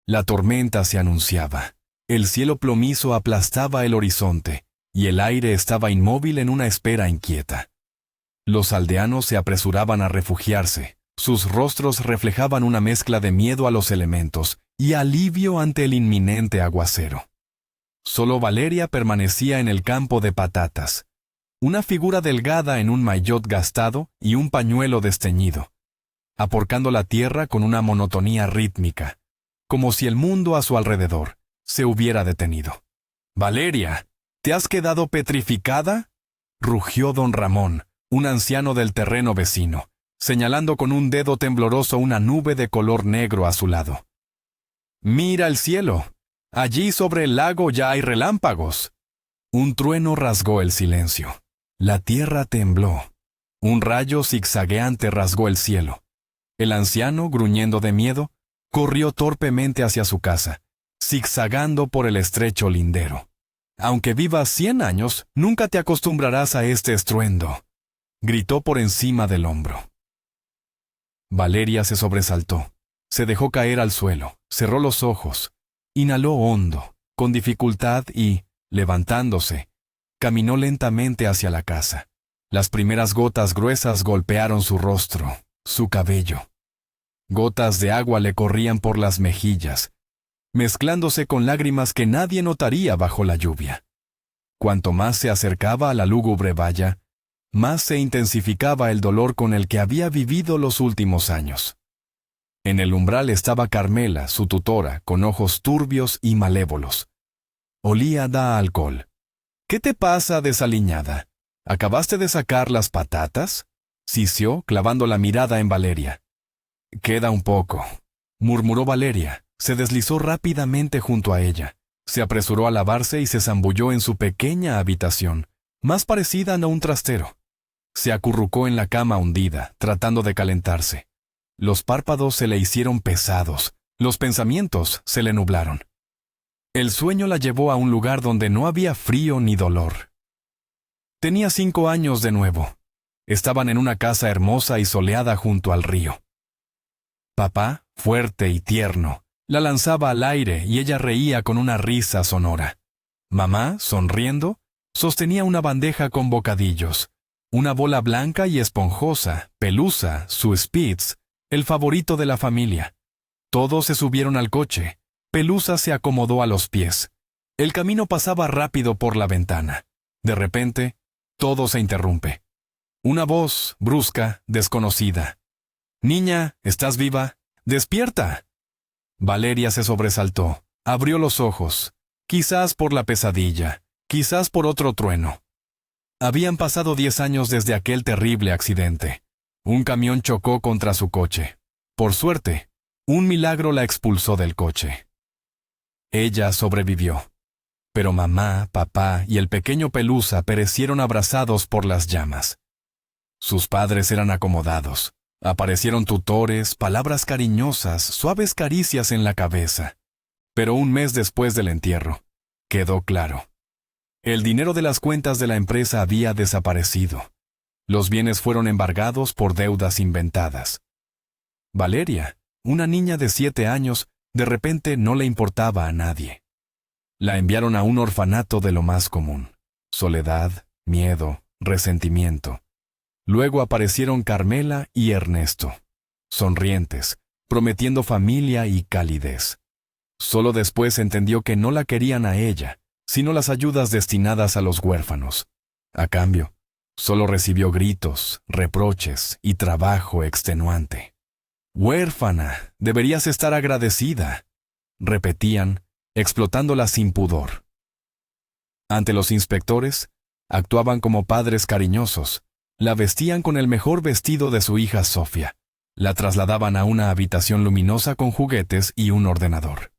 La tormenta se anunciaba. El cielo plomizo aplastaba el horizonte, y el aire estaba inmóvil en una espera inquieta. Los aldeanos se apresuraban a refugiarse. Sus rostros reflejaban una mezcla de miedo a los elementos y alivio ante el inminente aguacero. Solo Valeria permanecía en el campo de patatas, una figura delgada en un maillot gastado y un pañuelo desteñido, aporcando la tierra con una monotonía rítmica, como si el mundo a su alrededor se hubiera detenido. «Valeria, ¿te has quedado petrificada?», rugió don Ramón, un anciano del terreno vecino, señalando con un dedo tembloroso una nube de color negro a su lado. «Mira el cielo. Allí sobre el lago ya hay relámpagos». Un trueno rasgó el silencio. La tierra tembló. Un rayo zigzagueante rasgó el cielo. El anciano, gruñendo de miedo, corrió torpemente hacia su casa, zigzagando por el estrecho lindero. «Aunque vivas 100 años, nunca te acostumbrarás a este estruendo», gritó por encima del hombro. Valeria se sobresaltó. Se dejó caer al suelo, cerró los ojos, inhaló hondo, con dificultad y, levantándose, caminó lentamente hacia la casa. Las primeras gotas gruesas golpearon su rostro, su cabello. Gotas de agua le corrían por las mejillas, mezclándose con lágrimas que nadie notaría bajo la lluvia. Cuanto más se acercaba a la lúgubre valla, más se intensificaba el dolor con el que había vivido los últimos años. En el umbral estaba Carmela, su tutora, con ojos turbios y malévolos. Olía a alcohol. «¿Qué te pasa, desaliñada? ¿Acabaste de sacar las patatas?», sisió, clavando la mirada en Valeria. «Queda un poco», murmuró Valeria. Se deslizó rápidamente junto a ella. Se apresuró a lavarse y se zambulló en su pequeña habitación, más parecida a un trastero. Se acurrucó en la cama hundida, tratando de calentarse. Los párpados se le hicieron pesados, los pensamientos se le nublaron. El sueño la llevó a un lugar donde no había frío ni dolor. Tenía 5 años de nuevo. Estaban en una casa hermosa y soleada junto al río. Papá, fuerte y tierno, la lanzaba al aire y ella reía con una risa sonora. Mamá, sonriendo, sostenía una bandeja con bocadillos, una bola blanca y esponjosa, Pelusa, su Spitz, el favorito de la familia. Todos se subieron al coche. Pelusa se acomodó a los pies. El camino pasaba rápido por la ventana. De repente, todo se interrumpe. Una voz, brusca, desconocida. «Niña, ¿estás viva? ¡Despierta!». Valeria se sobresaltó, abrió los ojos, quizás por la pesadilla, quizás por otro trueno. Habían pasado 10 años desde aquel terrible accidente. Un camión chocó contra su coche. Por suerte, un milagro la expulsó del coche. Ella sobrevivió. Pero mamá, papá y el pequeño Pelusa perecieron abrazados por las llamas. Sus padres eran acomodados. Aparecieron tutores, palabras cariñosas, suaves caricias en la cabeza. Pero un mes después del entierro, quedó claro. El dinero de las cuentas de la empresa había desaparecido. Los bienes fueron embargados por deudas inventadas. Valeria, una niña de 7 años, de repente no le importaba a nadie. La enviaron a un orfanato de lo más común. Soledad, miedo, resentimiento. Luego aparecieron Carmela y Ernesto, sonrientes, prometiendo familia y calidez. Solo después entendió que no la querían a ella, sino las ayudas destinadas a los huérfanos. A cambio, solo recibió gritos, reproches y trabajo extenuante. «Huérfana, deberías estar agradecida», repetían, explotándola sin pudor. Ante los inspectores, actuaban como padres cariñosos. La vestían con el mejor vestido de su hija Sofía. La trasladaban a una habitación luminosa con juguetes y un ordenador.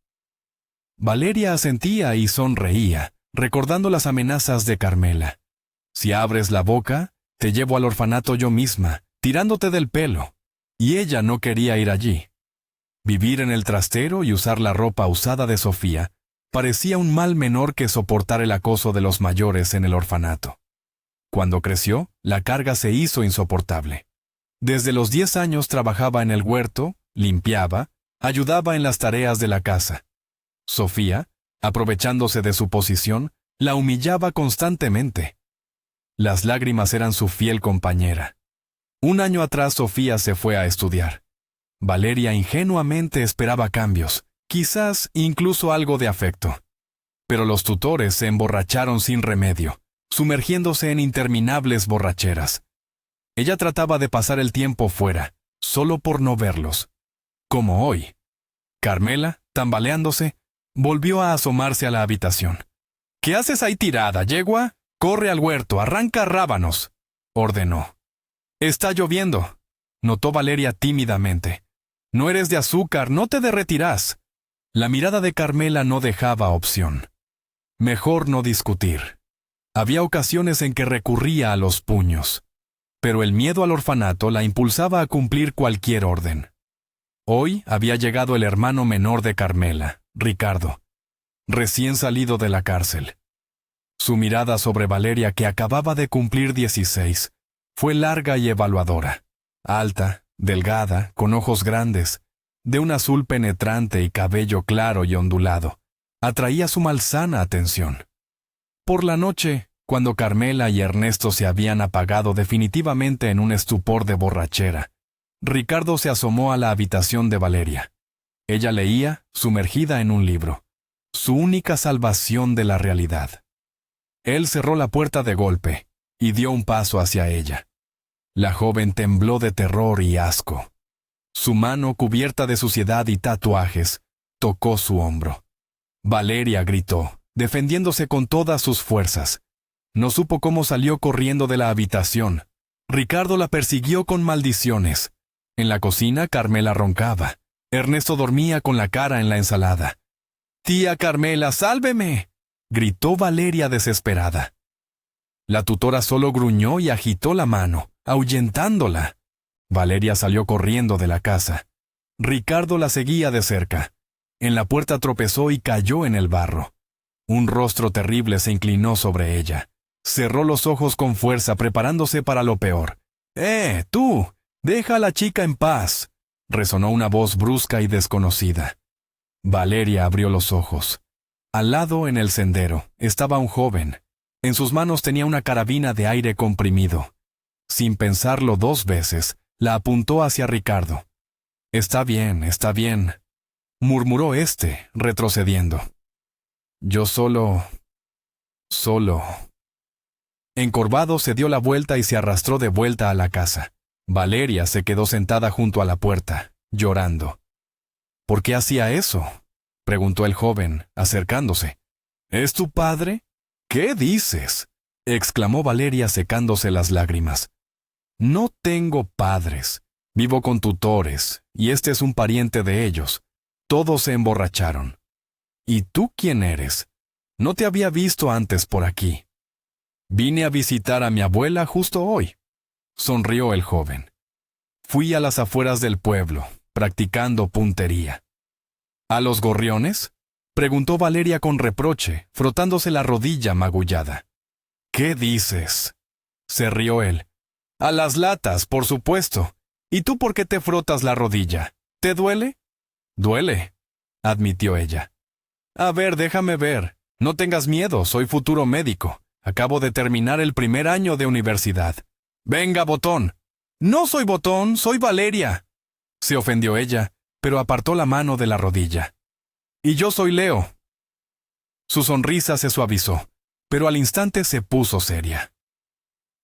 Valeria asentía y sonreía, recordando las amenazas de Carmela. «Si abres la boca, te llevo al orfanato yo misma, tirándote del pelo». Y ella no quería ir allí. Vivir en el trastero y usar la ropa usada de Sofía parecía un mal menor que soportar el acoso de los mayores en el orfanato. Cuando creció, la carga se hizo insoportable. Desde los 10 años trabajaba en el huerto, limpiaba, Ayudaba en las tareas de la casa. Sofía, aprovechándose de su posición, la humillaba constantemente. Las lágrimas eran su fiel compañera. Un año atrás Sofía se fue a estudiar. Valeria ingenuamente esperaba cambios, quizás incluso algo de afecto. Pero los tutores se emborracharon sin remedio, sumergiéndose en interminables borracheras. Ella trataba de pasar el tiempo fuera, solo por no verlos. Como hoy. Carmela, tambaleándose, volvió a asomarse a la habitación. «¿Qué haces ahí tirada, yegua? Corre al huerto, arranca rábanos», ordenó. «Está lloviendo», notó Valeria tímidamente. «No eres de azúcar, no te derretirás». La mirada de Carmela no dejaba opción. Mejor no discutir. Había ocasiones en que recurría a los puños. Pero el miedo al orfanato la impulsaba a cumplir cualquier orden. Hoy había llegado el hermano menor de Carmela, Ricardo, recién salido de la cárcel. Su mirada sobre Valeria, que acababa de cumplir 16, fue larga y evaluadora. Alta, delgada, con ojos grandes, de un azul penetrante y cabello claro y ondulado, atraía su malsana atención. Por la noche, cuando Carmela y Ernesto se habían apagado definitivamente en un estupor de borrachera, Ricardo se asomó a la habitación de Valeria. Ella leía, sumergida en un libro, su única salvación de la realidad. Él cerró la puerta de golpe y dio un paso hacia ella. La joven tembló de terror y asco. Su mano, cubierta de suciedad y tatuajes, tocó su hombro. Valeria gritó, defendiéndose con todas sus fuerzas. No supo cómo salió corriendo de la habitación. Ricardo la persiguió con maldiciones. En la cocina, Carmela roncaba. Ernesto dormía con la cara en la ensalada. «¡Tía Carmela, sálveme!», gritó Valeria desesperada. La tutora solo gruñó y agitó la mano, ahuyentándola. Valeria salió corriendo de la casa. Ricardo la seguía de cerca. En la puerta tropezó y cayó en el barro. Un rostro terrible se inclinó sobre ella. Cerró los ojos con fuerza, preparándose para lo peor. ¡Tú! ¡Deja a la chica en paz!, resonó una voz brusca y desconocida. Valeria abrió los ojos. Al lado, en el sendero, estaba un joven. En sus manos tenía una carabina de aire comprimido. Sin pensarlo 2 veces, la apuntó hacia Ricardo. Está bien, murmuró éste, retrocediendo. Yo solo... Encorvado se dio la vuelta y se arrastró de vuelta a la casa. Valeria se quedó sentada junto a la puerta, llorando. «¿Por qué hacía eso?», preguntó el joven, acercándose. «¿Es tu padre?». «¿Qué dices?», exclamó Valeria secándose las lágrimas. «No tengo padres. Vivo con tutores, y este es un pariente de ellos. Todos se emborracharon». «¿Y tú quién eres? No te había visto antes por aquí». «Vine a visitar a mi abuela justo hoy», sonrió el joven. «Fui a las afueras del pueblo, practicando puntería». «¿A los gorriones?», preguntó Valeria con reproche, frotándose la rodilla magullada. «¿Qué dices?», se rió él. «A las latas, por supuesto. ¿Y tú por qué te frotas la rodilla? ¿Te duele?». «Duele», admitió ella. «A ver, déjame ver. No tengas miedo, soy futuro médico. Acabo de terminar el primer año de universidad». «Venga, botón». «No soy botón, soy Valeria», se ofendió ella, pero apartó la mano de la rodilla. «Y yo soy Leo». Su sonrisa se suavizó, pero al instante se puso seria.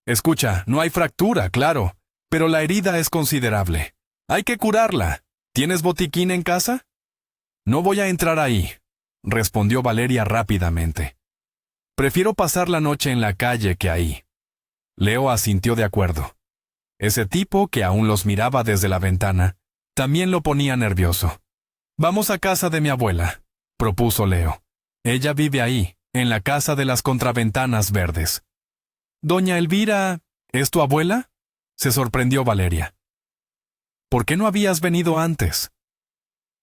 «Escucha, no hay fractura, claro, pero la herida es considerable. Hay que curarla. ¿Tienes botiquín en casa?». «No voy a entrar ahí», respondió Valeria rápidamente. «Prefiero pasar la noche en la calle que ahí». Leo asintió de acuerdo. Ese tipo, que aún los miraba desde la ventana, también lo ponía nervioso. «Vamos a casa de mi abuela», propuso Leo. «Ella vive ahí, en la casa de las contraventanas verdes». «Doña Elvira, ¿es tu abuela?», se sorprendió Valeria. «¿Por qué no habías venido antes?».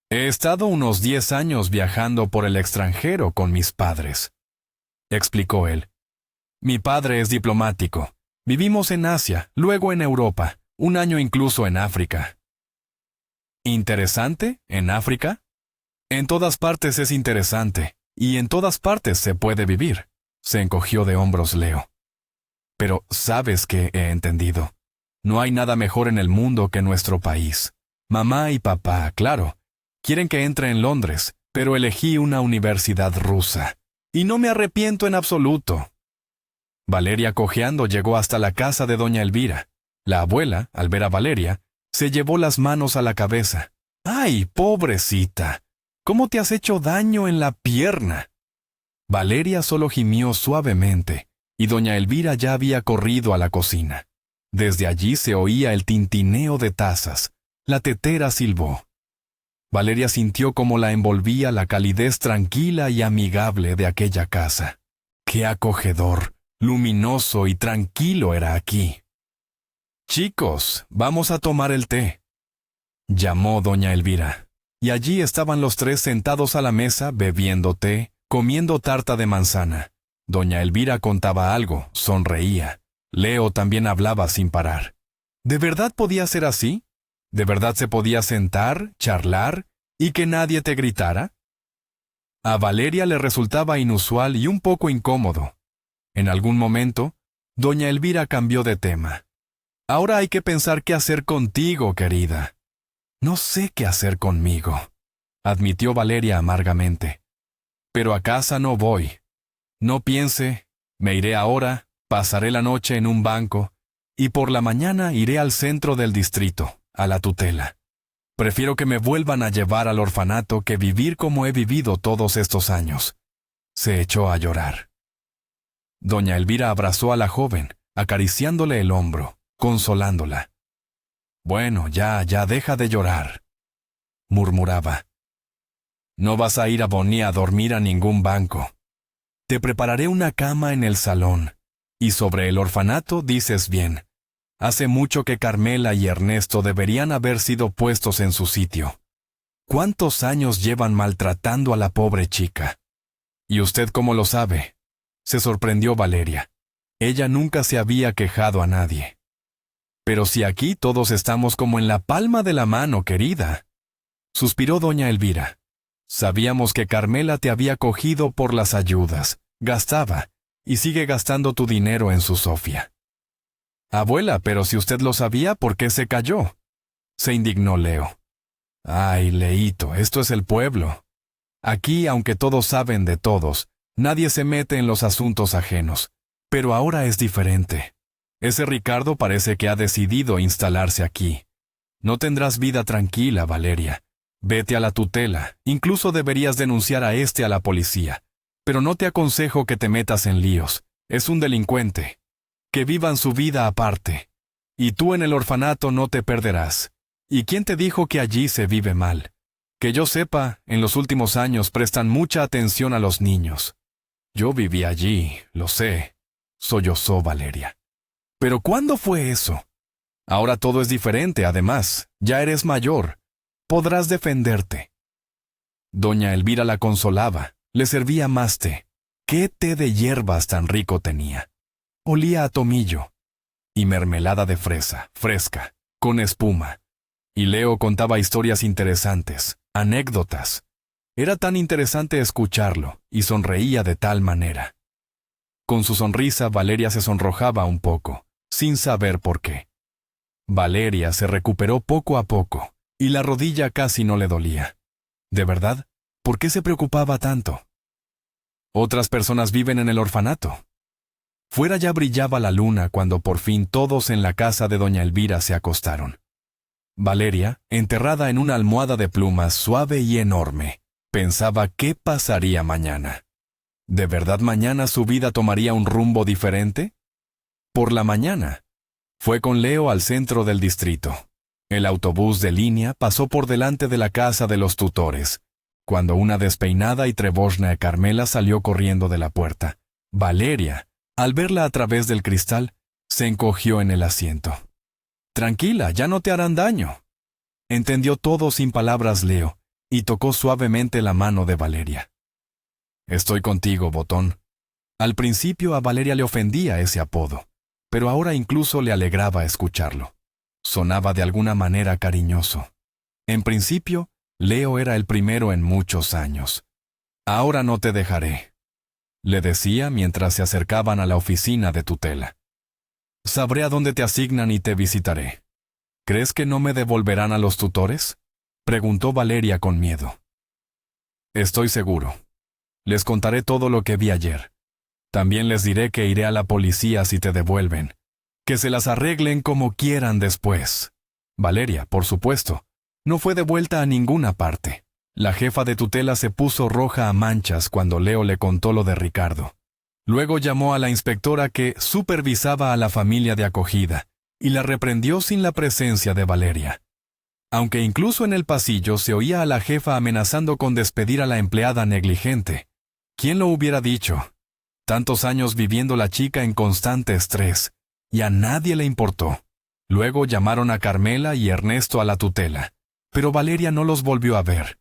«He estado unos 10 años viajando por el extranjero con mis padres», explicó él. «Mi padre es diplomático. Vivimos en Asia, luego en Europa, un año incluso en África». ¿Interesante? ¿En África? En todas partes es interesante, y en todas partes se puede vivir. Se encogió de hombros Leo. Pero sabes que he entendido. No hay nada mejor en el mundo que nuestro país. Mamá y papá, claro, quieren que entre en Londres, pero elegí una universidad rusa. Y no me arrepiento en absoluto. Valeria, cojeando, llegó hasta la casa de doña Elvira. La abuela, al ver a Valeria, se llevó las manos a la cabeza. ¡Ay, pobrecita! ¿Cómo te has hecho daño en la pierna? Valeria solo gimió suavemente, y doña Elvira ya había corrido a la cocina. Desde allí se oía el tintineo de tazas. La tetera silbó. Valeria sintió cómo la envolvía la calidez tranquila y amigable de aquella casa. ¡Qué acogedor, luminoso y tranquilo era aquí! «Chicos, vamos a tomar el té», llamó doña Elvira. Y allí estaban los tres sentados a la mesa bebiendo té, comiendo tarta de manzana. Doña Elvira contaba algo, sonreía. Leo también hablaba sin parar. ¿De verdad podía ser así? ¿De verdad se podía sentar, charlar, y que nadie te gritara? A Valeria le resultaba inusual y un poco incómodo. En algún momento, doña Elvira cambió de tema. «Ahora hay que pensar qué hacer contigo, querida». «No sé qué hacer conmigo», admitió Valeria amargamente. «Pero a casa no voy. No piense, me iré ahora, pasaré la noche en un banco, y por la mañana iré al centro del distrito, a la tutela. Prefiero que me vuelvan a llevar al orfanato que vivir como he vivido todos estos años». Se echó a llorar. Doña Elvira abrazó a la joven, acariciándole el hombro, consolándola. «Bueno, ya deja de llorar», murmuraba. «No vas a ir a Bonny a dormir a ningún banco. Te prepararé una cama en el salón. Y sobre el orfanato dices bien. Hace mucho que Carmela y Ernesto deberían haber sido puestos en su sitio. ¿Cuántos años llevan maltratando a la pobre chica? ¿Y usted cómo lo sabe?», se sorprendió Valeria. Ella nunca se había quejado a nadie. «Pero si aquí todos estamos como en la palma de la mano, querida», suspiró doña Elvira. «Sabíamos que Carmela te había cogido por las ayudas, gastaba, y sigue gastando tu dinero en su Sofía». «Abuela, pero si usted lo sabía, ¿por qué se calló?», se indignó Leo. «Ay, Leito, esto es el pueblo. Aquí, aunque todos saben de todos, nadie se mete en los asuntos ajenos. Pero ahora es diferente. Ese Ricardo parece que ha decidido instalarse aquí. No tendrás vida tranquila, Valeria. Vete a la tutela, incluso deberías denunciar a este a la policía. Pero no te aconsejo que te metas en líos. Es un delincuente. Que vivan su vida aparte. Y tú en el orfanato no te perderás. ¿Y quién te dijo que allí se vive mal? Que yo sepa, en los últimos años prestan mucha atención a los niños. Yo viví allí, lo sé», sollozó Valeria. «¿Pero cuándo fue eso? Ahora todo es diferente, además. Ya eres mayor. Podrás defenderte». Doña Elvira la consolaba, le servía más té. ¿Qué té de hierbas tan rico tenía? Olía a tomillo. Y mermelada de fresa, fresca, con espuma. Y Leo contaba historias interesantes, anécdotas. Era tan interesante escucharlo, y sonreía de tal manera. Con su sonrisa, Valeria se sonrojaba un poco, sin saber por qué. Valeria se recuperó poco a poco, y la rodilla casi no le dolía. ¿De verdad? ¿Por qué se preocupaba tanto? Otras personas viven en el orfanato. Fuera ya brillaba la luna cuando por fin todos en la casa de doña Elvira se acostaron. Valeria, enterrada en una almohada de plumas suave y enorme, pensaba qué pasaría mañana. ¿De verdad mañana su vida tomaría un rumbo diferente? Por la mañana, fue con Leo al centro del distrito. El autobús de línea pasó por delante de la casa de los tutores, cuando una despeinada y treboshna Carmela salió corriendo de la puerta. Valeria, al verla a través del cristal, se encogió en el asiento. «Tranquila, ya no te harán daño». Entendió todo sin palabras Leo, y tocó suavemente la mano de Valeria. «Estoy contigo, botón». Al principio a Valeria le ofendía ese apodo, pero ahora incluso le alegraba escucharlo. Sonaba de alguna manera cariñoso. En principio, Leo era el primero en muchos años. Ahora no te dejaré, le decía mientras se acercaban a la oficina de tutela. Sabré a dónde te asignan y te visitaré. ¿Crees que no me devolverán a los tutores? Preguntó Valeria con miedo. Estoy seguro. Les contaré todo lo que vi ayer. También les diré que iré a la policía si te devuelven. Que se las arreglen como quieran después. Valeria, por supuesto, no fue devuelta a ninguna parte. La jefa de tutela se puso roja a manchas cuando Leo le contó lo de Ricardo. Luego llamó a la inspectora que supervisaba a la familia de acogida y la reprendió sin la presencia de Valeria. Aunque incluso en el pasillo se oía a la jefa amenazando con despedir a la empleada negligente. ¿Quién lo hubiera dicho? Tantos años viviendo la chica en constante estrés, y a nadie le importó. Luego llamaron a Carmela y Ernesto a la tutela, pero Valeria no los volvió a ver.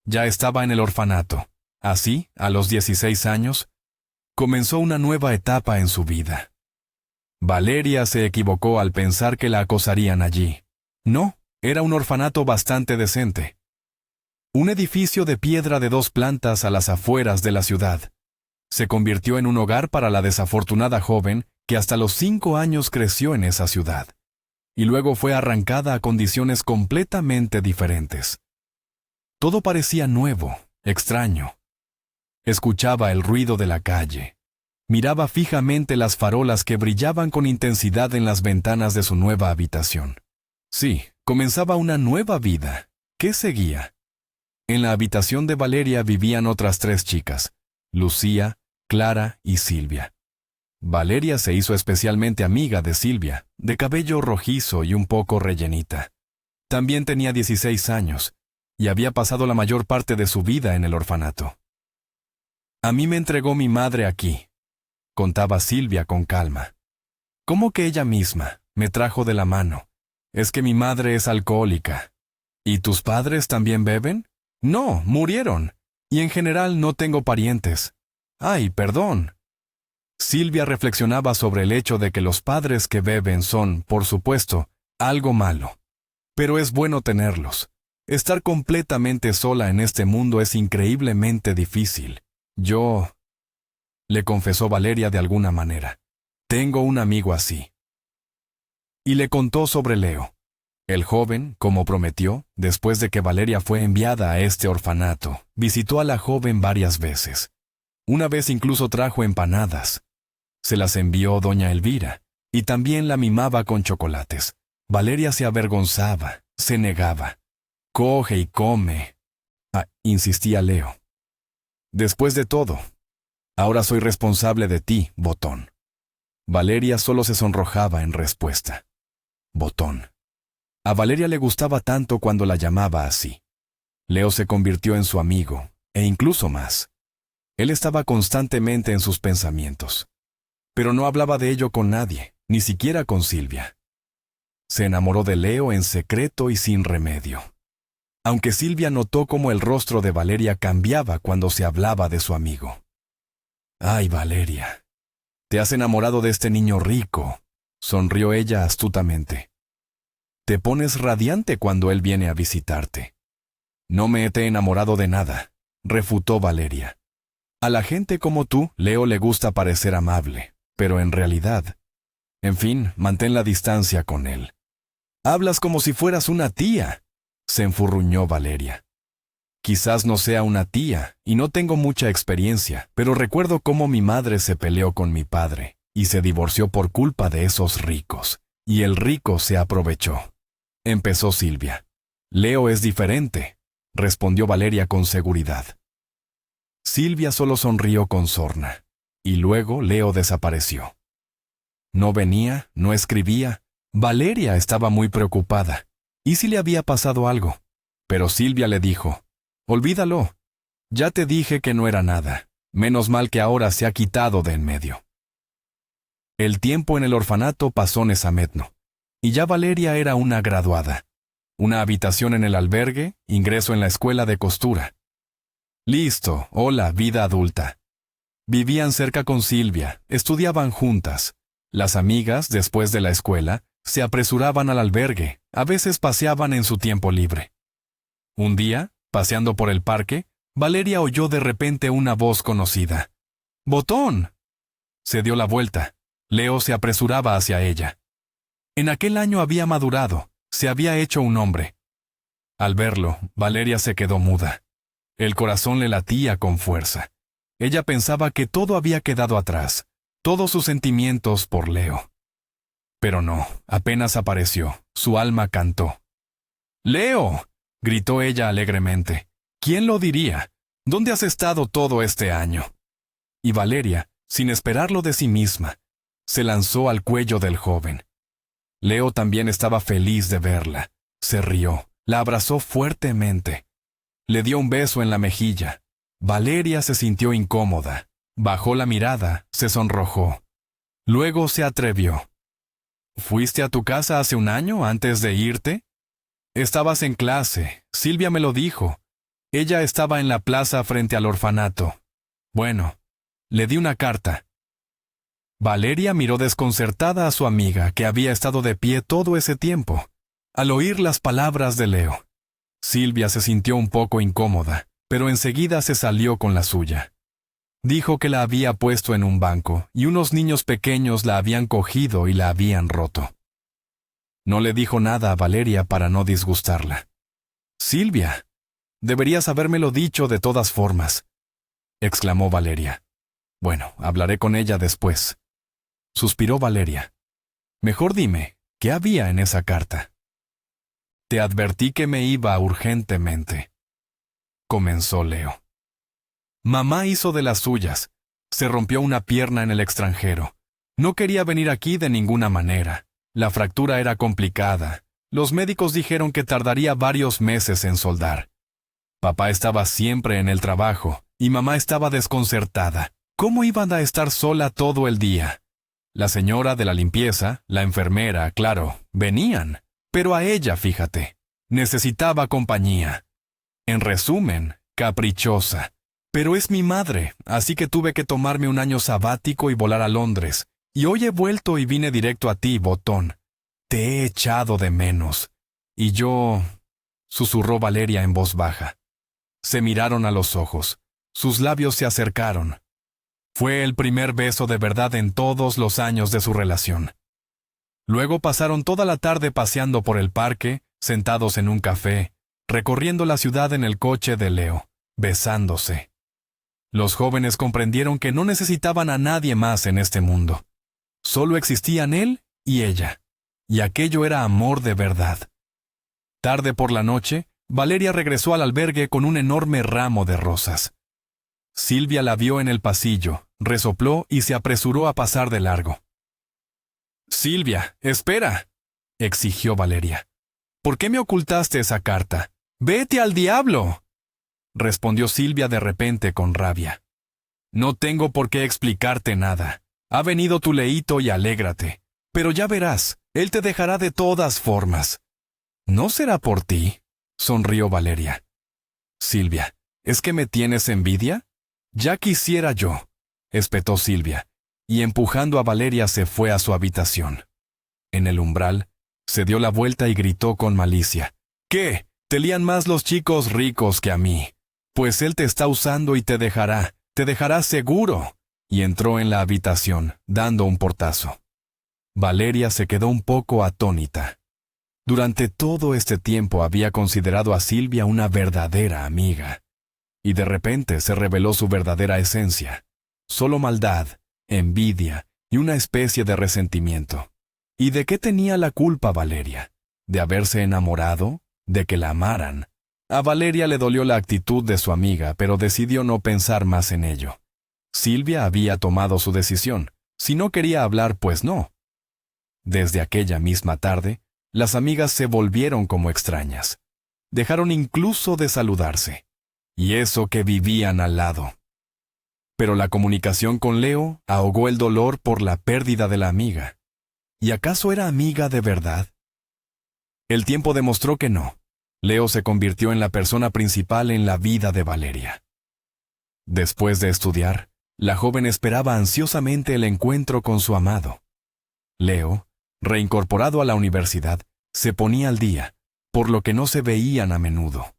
Ya estaba en el orfanato. Así, a los 16 años, comenzó una nueva etapa en su vida. Valeria se equivocó al pensar que la acosarían allí. No, era un orfanato bastante decente. Un edificio de piedra de 2 plantas a las afueras de la ciudad. Se convirtió en un hogar para la desafortunada joven que hasta los 5 años creció en esa ciudad. Y luego fue arrancada a condiciones completamente diferentes. Todo parecía nuevo, extraño. Escuchaba el ruido de la calle. Miraba fijamente las farolas que brillaban con intensidad en las ventanas de su nueva habitación. Sí, comenzaba una nueva vida. ¿Qué seguía? En la habitación de Valeria vivían otras 3 chicas, Lucía, Clara y Silvia. Valeria se hizo especialmente amiga de Silvia, de cabello rojizo y un poco rellenita. También tenía 16 años, y había pasado la mayor parte de su vida en el orfanato. A mí me entregó mi madre aquí, contaba Silvia con calma. ¿Cómo que ella misma? Me trajo de la mano. Es que mi madre es alcohólica. ¿Y tus padres también beben? No, murieron. Y en general no tengo parientes. Ay, perdón. Silvia reflexionaba sobre el hecho de que los padres que beben son, por supuesto, algo malo. Pero es bueno tenerlos. Estar completamente sola en este mundo es increíblemente difícil. Yo, le confesó Valeria de alguna manera, tengo un amigo así. Y le contó sobre Leo. El joven, como prometió, después de que Valeria fue enviada a este orfanato, visitó a la joven varias veces. Una vez incluso trajo empanadas. Se las envió doña Elvira, y también la mimaba con chocolates. Valeria se avergonzaba, se negaba. Coge y come, insistía Leo. Después de todo, ahora soy responsable de ti, botón. Valeria solo se sonrojaba en respuesta. Botón. A Valeria le gustaba tanto cuando la llamaba así. Leo se convirtió en su amigo, e incluso más. Él estaba constantemente en sus pensamientos. Pero no hablaba de ello con nadie, ni siquiera con Silvia. Se enamoró de Leo en secreto y sin remedio. Aunque Silvia notó cómo el rostro de Valeria cambiaba cuando se hablaba de su amigo. «Ay, Valeria, te has enamorado de este niño rico», sonrió ella astutamente. «Te pones radiante cuando él viene a visitarte». «No me he enamorado de nada», refutó Valeria. «A la gente como tú, Leo le gusta parecer amable, pero en realidad... En fin, mantén la distancia con él». «Hablas como si fueras una tía», se enfurruñó Valeria. «Quizás no sea una tía, y no tengo mucha experiencia, pero recuerdo cómo mi madre se peleó con mi padre, y se divorció por culpa de esos ricos, y el rico se aprovechó». Empezó Silvia. «Leo es diferente», respondió Valeria con seguridad. Silvia solo sonrió con sorna, y luego Leo desapareció. No venía, no escribía. Valeria estaba muy preocupada. ¿Y si le había pasado algo? Pero Silvia le dijo, «Olvídalo. Ya te dije que no era nada. Menos mal que ahora se ha quitado de en medio». El tiempo en el orfanato pasó nesametno, y ya Valeria era una graduada. Una habitación en el albergue, ingreso en la escuela de costura. Listo, hola, vida adulta. Vivían cerca con Silvia, estudiaban juntas. Las amigas, después de la escuela, se apresuraban al albergue, a veces paseaban en su tiempo libre. Un día, paseando por el parque, Valeria oyó de repente una voz conocida. ¡Botón! Se dio la vuelta. Leo se apresuraba hacia ella. En aquel año había madurado, se había hecho un hombre. Al verlo, Valeria se quedó muda. El corazón le latía con fuerza. Ella pensaba que todo había quedado atrás, todos sus sentimientos por Leo. Pero no, apenas apareció, su alma cantó. ¡Leo!, gritó ella alegremente. ¿Quién lo diría? ¿Dónde has estado todo este año? Y Valeria, sin esperarlo de sí misma, se lanzó al cuello del joven. Leo también estaba feliz de verla. Se rió, la abrazó fuertemente. Le dio un beso en la mejilla. Valeria se sintió incómoda. Bajó la mirada, se sonrojó. Luego se atrevió. ¿Fuiste a tu casa hace un año antes de irte? Estabas en clase, Silvia me lo dijo. Ella estaba en la plaza frente al orfanato. Bueno, le di una carta. Valeria miró desconcertada a su amiga, que había estado de pie todo ese tiempo, al oír las palabras de Leo. Silvia se sintió un poco incómoda, pero enseguida se salió con la suya. Dijo que la había puesto en un banco y unos niños pequeños la habían cogido y la habían roto. No le dijo nada a Valeria para no disgustarla. «Silvia, deberías habérmelo dicho de todas formas», exclamó Valeria. «Bueno, hablaré con ella después». Suspiró Valeria. «Mejor dime, ¿qué había en esa carta?» «Te advertí que me iba urgentemente», comenzó Leo. «Mamá hizo de las suyas. Se rompió una pierna en el extranjero. No quería venir aquí de ninguna manera. La fractura era complicada. Los médicos dijeron que tardaría varios meses en soldar. Papá estaba siempre en el trabajo y mamá estaba desconcertada. ¿Cómo iban a estar sola todo el día? La señora de la limpieza, la enfermera, claro, venían. Pero a ella, fíjate, necesitaba compañía. En resumen, caprichosa. Pero es mi madre, así que tuve que tomarme un año sabático y volar a Londres. Y hoy he vuelto y vine directo a ti, Botón. Te he echado de menos. Y yo... susurró Valeria en voz baja. Se miraron a los ojos. Sus labios se acercaron. Fue el primer beso de verdad en todos los años de su relación. Luego pasaron toda la tarde paseando por el parque, sentados en un café, recorriendo la ciudad en el coche de Leo, besándose. Los jóvenes comprendieron que no necesitaban a nadie más en este mundo. Solo existían él y ella, y aquello era amor de verdad. Tarde por la noche, Valeria regresó al albergue con un enorme ramo de rosas. Silvia la vio en el pasillo, resopló y se apresuró a pasar de largo. «Silvia, espera», exigió Valeria. «¿Por qué me ocultaste esa carta? ¡Vete al diablo!», respondió Silvia de repente con rabia. «No tengo por qué explicarte nada. Ha venido tu Leito y alégrate. Pero ya verás, él te dejará de todas formas». «¿No será por ti?», sonrió Valeria. «Silvia, ¿es que me tienes envidia? Ya quisiera yo», espetó Silvia, y empujando a Valeria se fue a su habitación. En el umbral, se dio la vuelta y gritó con malicia. «¿Qué? Te lían más los chicos ricos que a mí. Pues él te está usando y te dejará seguro». Y entró en la habitación, dando un portazo. Valeria se quedó un poco atónita. Durante todo este tiempo había considerado a Silvia una verdadera amiga. Y de repente se reveló su verdadera esencia. Solo maldad, envidia y una especie de resentimiento. ¿Y de qué tenía la culpa Valeria? ¿De haberse enamorado? ¿De que la amaran? A Valeria le dolió la actitud de su amiga, pero decidió no pensar más en ello. Silvia había tomado su decisión. Si no quería hablar, pues no. Desde aquella misma tarde, las amigas se volvieron como extrañas. Dejaron incluso de saludarse. Y eso que vivían al lado. Pero la comunicación con Leo ahogó el dolor por la pérdida de la amiga. ¿Y acaso era amiga de verdad? El tiempo demostró que no. Leo se convirtió en la persona principal en la vida de Valeria. Después de estudiar, la joven esperaba ansiosamente el encuentro con su amado. Leo, reincorporado a la universidad, se ponía al día, por lo que no se veían a menudo.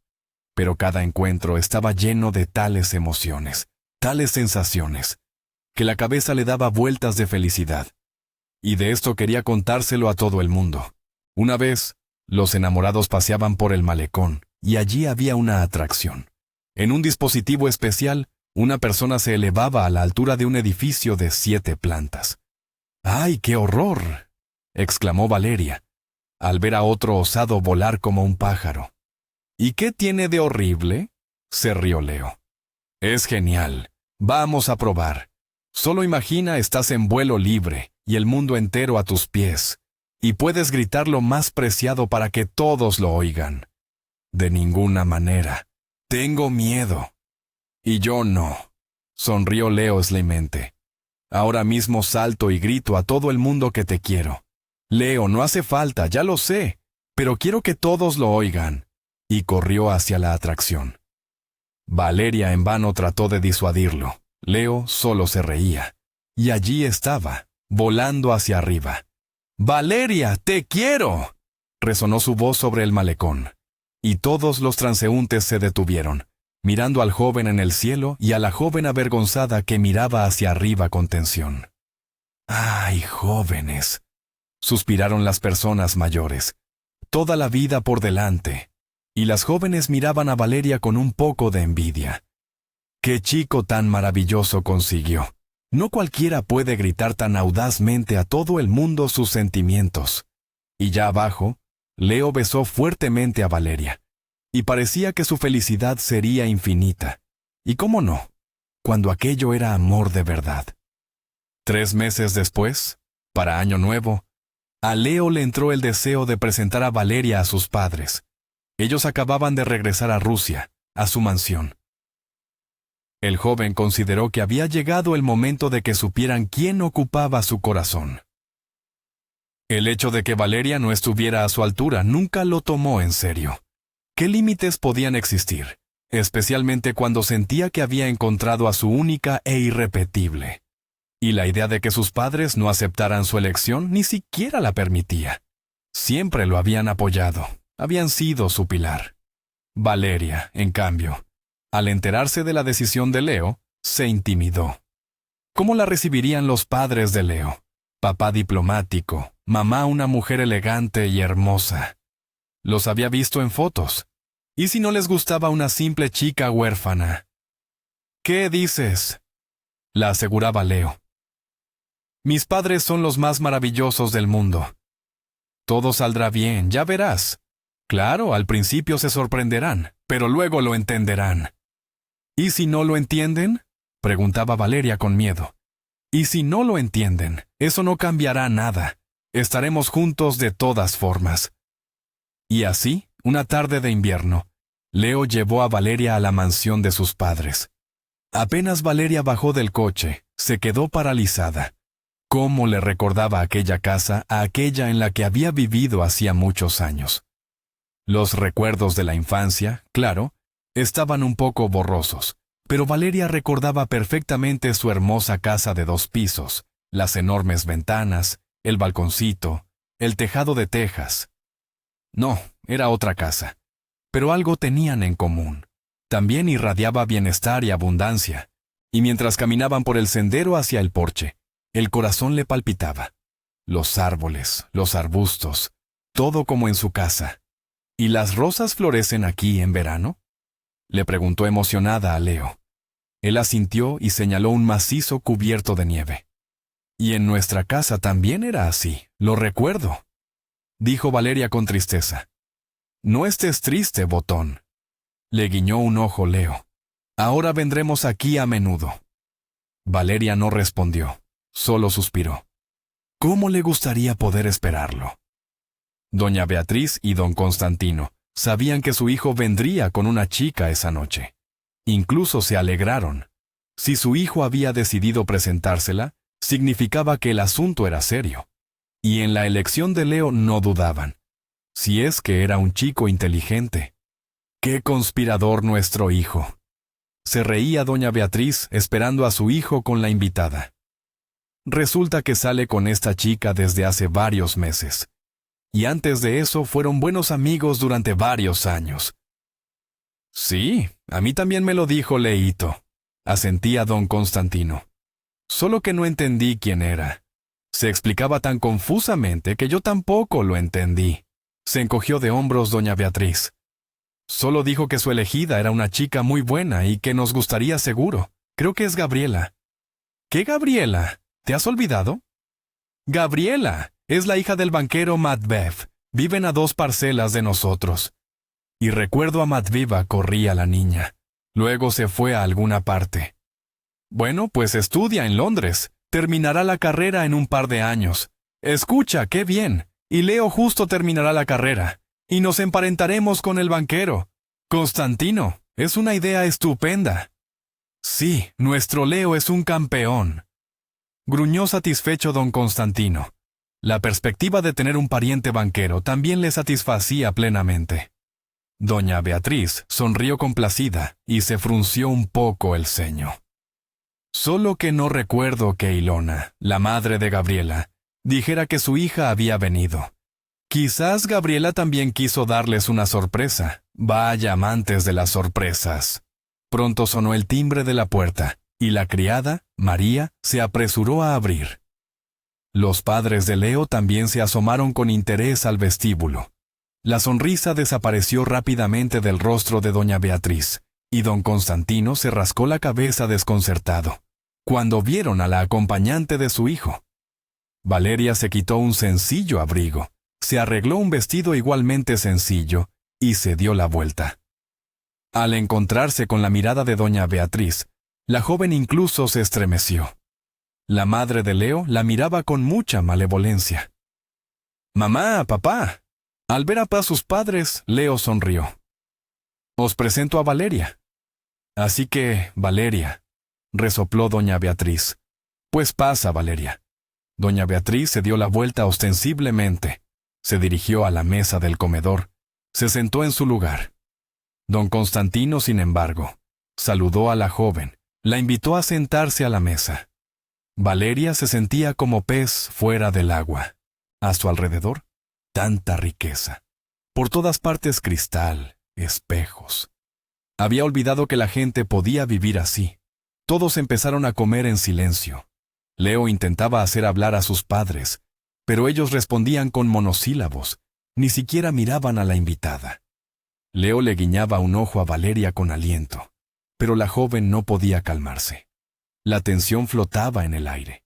Pero cada encuentro estaba lleno de tales emociones, tales sensaciones, que la cabeza le daba vueltas de felicidad. Y de esto quería contárselo a todo el mundo. Una vez, los enamorados paseaban por el malecón, y allí había una atracción. En un dispositivo especial, una persona se elevaba a la altura de un edificio de 7 plantas. ¡Ay, qué horror!, exclamó Valeria, al ver a otro osado volar como un pájaro. ¿Y qué tiene de horrible?, se rió Leo. Es genial. Vamos a probar. Solo imagina, estás en vuelo libre y el mundo entero a tus pies, y puedes gritar lo más preciado para que todos lo oigan. De ninguna manera. Tengo miedo. Y yo no, sonrió Leo Sleimente. Ahora mismo salto y grito a todo el mundo que te quiero. Leo, no hace falta, ya lo sé, pero quiero que todos lo oigan. Y corrió hacia la atracción. Valeria en vano trató de disuadirlo. Leo solo se reía. Y allí estaba, volando hacia arriba. ¡Valeria, te quiero!, resonó su voz sobre el malecón. Y todos los transeúntes se detuvieron, mirando al joven en el cielo y a la joven avergonzada que miraba hacia arriba con tensión. ¡Ay, jóvenes!, suspiraron las personas mayores. Toda la vida por delante. Y las jóvenes miraban a Valeria con un poco de envidia. ¡Qué chico tan maravilloso consiguió! No cualquiera puede gritar tan audazmente a todo el mundo sus sentimientos. Y ya abajo, Leo besó fuertemente a Valeria. Y parecía que su felicidad sería infinita. ¿Y cómo no?, cuando aquello era amor de verdad. 3 meses después, para Año Nuevo, a Leo le entró el deseo de presentar a Valeria a sus padres. Ellos acababan de regresar a Rusia, a su mansión. El joven consideró que había llegado el momento de que supieran quién ocupaba su corazón. El hecho de que Valeria no estuviera a su altura nunca lo tomó en serio. ¿Qué límites podían existir? Especialmente cuando sentía que había encontrado a su única e irrepetible. Y la idea de que sus padres no aceptaran su elección ni siquiera la permitía. Siempre lo habían apoyado. Habían sido su pilar. Valeria, en cambio, al enterarse de la decisión de Leo, se intimidó. ¿Cómo la recibirían los padres de Leo? Papá diplomático, mamá una mujer elegante y hermosa. Los había visto en fotos. ¿Y si no les gustaba una simple chica huérfana? ¿Qué dices?, la aseguraba Leo. Mis padres son los más maravillosos del mundo. Todo saldrá bien, ya verás. Claro, al principio se sorprenderán, pero luego lo entenderán. ¿Y si no lo entienden?, preguntaba Valeria con miedo. Y si no lo entienden, eso no cambiará nada. Estaremos juntos de todas formas. Y así, una tarde de invierno, Leo llevó a Valeria a la mansión de sus padres. Apenas Valeria bajó del coche, se quedó paralizada. ¿Cómo le recordaba aquella casa a aquella en la que había vivido hacía muchos años? Los recuerdos de la infancia, claro, estaban un poco borrosos, pero Valeria recordaba perfectamente su hermosa casa de 2 pisos, las enormes ventanas, el balconcito, el tejado de tejas. No, era otra casa, pero algo tenían en común. También irradiaba bienestar y abundancia, y mientras caminaban por el sendero hacia el porche, el corazón le palpitaba. Los árboles, los arbustos, todo como en su casa. ¿Y las rosas florecen aquí en verano?, le preguntó emocionada a Leo. Él asintió y señaló un macizo cubierto de nieve. Y en nuestra casa también era así, lo recuerdo, dijo Valeria con tristeza. No estés triste, botón, le guiñó un ojo Leo. Ahora vendremos aquí a menudo. Valeria no respondió, solo suspiró. ¿Cómo le gustaría poder esperarlo? Doña Beatriz y don Constantino sabían que su hijo vendría con una chica esa noche. Incluso se alegraron. Si su hijo había decidido presentársela, significaba que el asunto era serio. Y en la elección de Leo no dudaban. Si es que era un chico inteligente. ¡Qué conspirador nuestro hijo! Se reía doña Beatriz esperando a su hijo con la invitada. Resulta que sale con esta chica desde hace varios meses. Y antes de eso fueron buenos amigos durante varios años. Sí, a mí también me lo dijo Leito, asentía don Constantino. Solo que no entendí quién era. Se explicaba tan confusamente que yo tampoco lo entendí. Se encogió de hombros doña Beatriz. Solo dijo que su elegida era una chica muy buena y que nos gustaría seguro. Creo que es Gabriela. ¿Qué Gabriela? ¿Te has olvidado? Gabriela es la hija del banquero Matvev. Viven a 2 parcelas de nosotros. Y recuerdo a Matviva corría la niña. Luego se fue a alguna parte. Bueno, pues estudia en Londres. Terminará la carrera en un par de años. Escucha, qué bien. Y Leo justo terminará la carrera. Y nos emparentaremos con el banquero. Constantino, es una idea estupenda. Sí, nuestro Leo es un campeón. Gruñó satisfecho don Constantino. La perspectiva de tener un pariente banquero también le satisfacía plenamente. Doña Beatriz sonrió complacida y se frunció un poco el ceño. Solo que no recuerdo que Ilona, la madre de Gabriela, dijera que su hija había venido. Quizás Gabriela también quiso darles una sorpresa. Vaya amantes de las sorpresas. Pronto sonó el timbre de la puerta, y la criada, María, se apresuró a abrir. Los padres de Leo también se asomaron con interés al vestíbulo. La sonrisa desapareció rápidamente del rostro de doña Beatriz, y don Constantino se rascó la cabeza desconcertado, cuando vieron a la acompañante de su hijo. Valeria se quitó un sencillo abrigo, se arregló un vestido igualmente sencillo, y se dio la vuelta. Al encontrarse con la mirada de doña Beatriz, la joven incluso se estremeció. La madre de Leo la miraba con mucha malevolencia. «Mamá, papá». Al ver a sus padres, Leo sonrió. «Os presento a Valeria». «Así que, Valeria», resopló doña Beatriz. «Pues pasa, Valeria». Doña Beatriz se dio la vuelta ostensiblemente, se dirigió a la mesa del comedor, se sentó en su lugar. Don Constantino, sin embargo, saludó a la joven, la invitó a sentarse a la mesa. Valeria se sentía como pez fuera del agua. A su alrededor, tanta riqueza. Por todas partes cristal, espejos. Había olvidado que la gente podía vivir así. Todos empezaron a comer en silencio. Leo intentaba hacer hablar a sus padres, pero ellos respondían con monosílabos, ni siquiera miraban a la invitada. Leo le guiñaba un ojo a Valeria con aliento, pero la joven no podía calmarse. La tensión flotaba en el aire.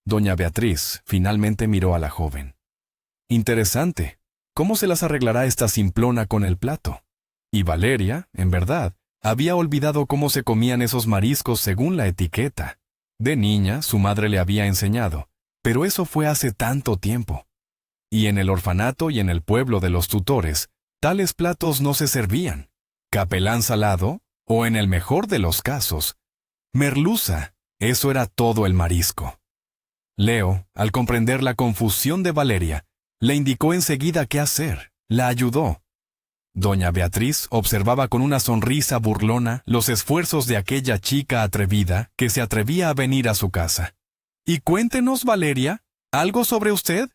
Doña Beatriz finalmente miró a la joven. Interesante, ¿cómo se las arreglará esta simplona con el plato? Y Valeria, en verdad, había olvidado cómo se comían esos mariscos según la etiqueta. De niña, su madre le había enseñado, pero eso fue hace tanto tiempo. Y en el orfanato y en el pueblo de los tutores, tales platos no se servían. Capelán salado, o en el mejor de los casos, merluza, eso era todo el marisco. Leo, al comprender la confusión de Valeria, le indicó enseguida qué hacer, la ayudó. Doña Beatriz observaba con una sonrisa burlona los esfuerzos de aquella chica atrevida que se atrevía a venir a su casa. «Y cuéntenos, Valeria, ¿algo sobre usted?»,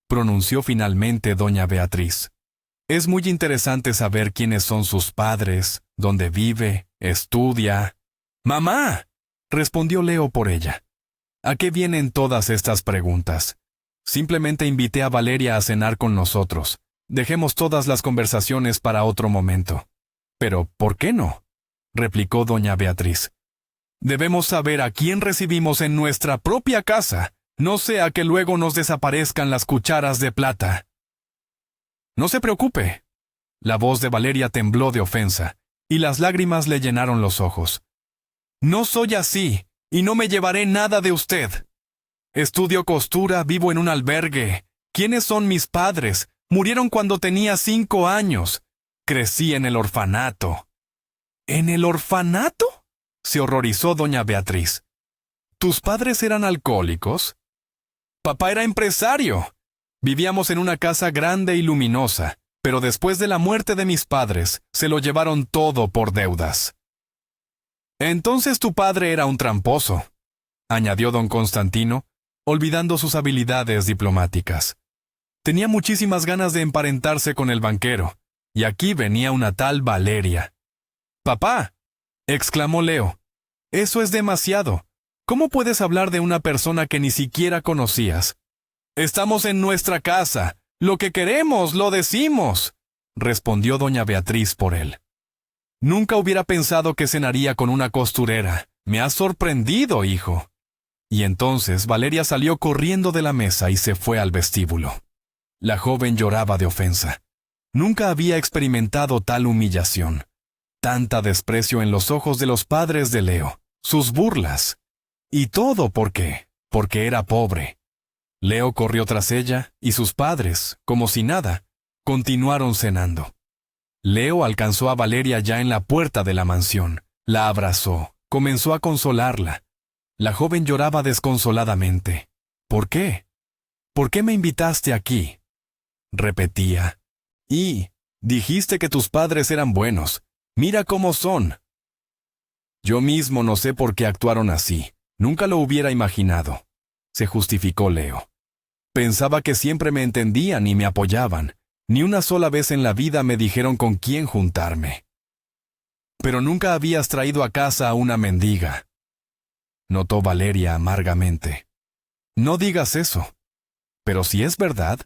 pronunció finalmente doña Beatriz. «Es muy interesante saber quiénes son sus padres, dónde vive, estudia». «¡Mamá!», respondió Leo por ella. «¿A qué vienen todas estas preguntas? Simplemente invité a Valeria a cenar con nosotros. Dejemos todas las conversaciones para otro momento». «Pero, ¿por qué no?», replicó doña Beatriz. «Debemos saber a quién recibimos en nuestra propia casa, no sea que luego nos desaparezcan las cucharas de plata». «No se preocupe». La voz de Valeria tembló de ofensa, y las lágrimas le llenaron los ojos. «No soy así, y no me llevaré nada de usted. Estudio costura, vivo en un albergue. ¿Quiénes son mis padres? Murieron cuando tenía 5 años. Crecí en el orfanato». «¿En el orfanato?», se horrorizó doña Beatriz. «¿Tus padres eran alcohólicos?». «Papá era empresario. Vivíamos en una casa grande y luminosa, pero después de la muerte de mis padres, se lo llevaron todo por deudas». «Entonces tu padre era un tramposo», añadió don Constantino, olvidando sus habilidades diplomáticas. Tenía muchísimas ganas de emparentarse con el banquero, y aquí venía una tal Valeria. «Papá», exclamó Leo, «eso es demasiado. ¿Cómo puedes hablar de una persona que ni siquiera conocías?» «Estamos en nuestra casa. Lo que queremos, lo decimos», respondió doña Beatriz por él. «Nunca hubiera pensado que cenaría con una costurera. Me has sorprendido, hijo». Y entonces Valeria salió corriendo de la mesa y se fue al vestíbulo. La joven lloraba de ofensa. Nunca había experimentado tal humillación. Tanta desprecio en los ojos de los padres de Leo, sus burlas. ¿Y todo por qué? Porque era pobre. Leo corrió tras ella y sus padres, como si nada, continuaron cenando. Leo alcanzó a Valeria ya en la puerta de la mansión. La abrazó, comenzó a consolarla. La joven lloraba desconsoladamente. «¿Por qué? ¿Por qué me invitaste aquí?», repetía. «Y dijiste que tus padres eran buenos. Mira cómo son». «Yo mismo no sé por qué actuaron así. Nunca lo hubiera imaginado», se justificó Leo. «Pensaba que siempre me entendían y me apoyaban. Ni una sola vez en la vida me dijeron con quién juntarme». «Pero nunca habías traído a casa a una mendiga», notó Valeria amargamente. «No digas eso». «Pero si es verdad».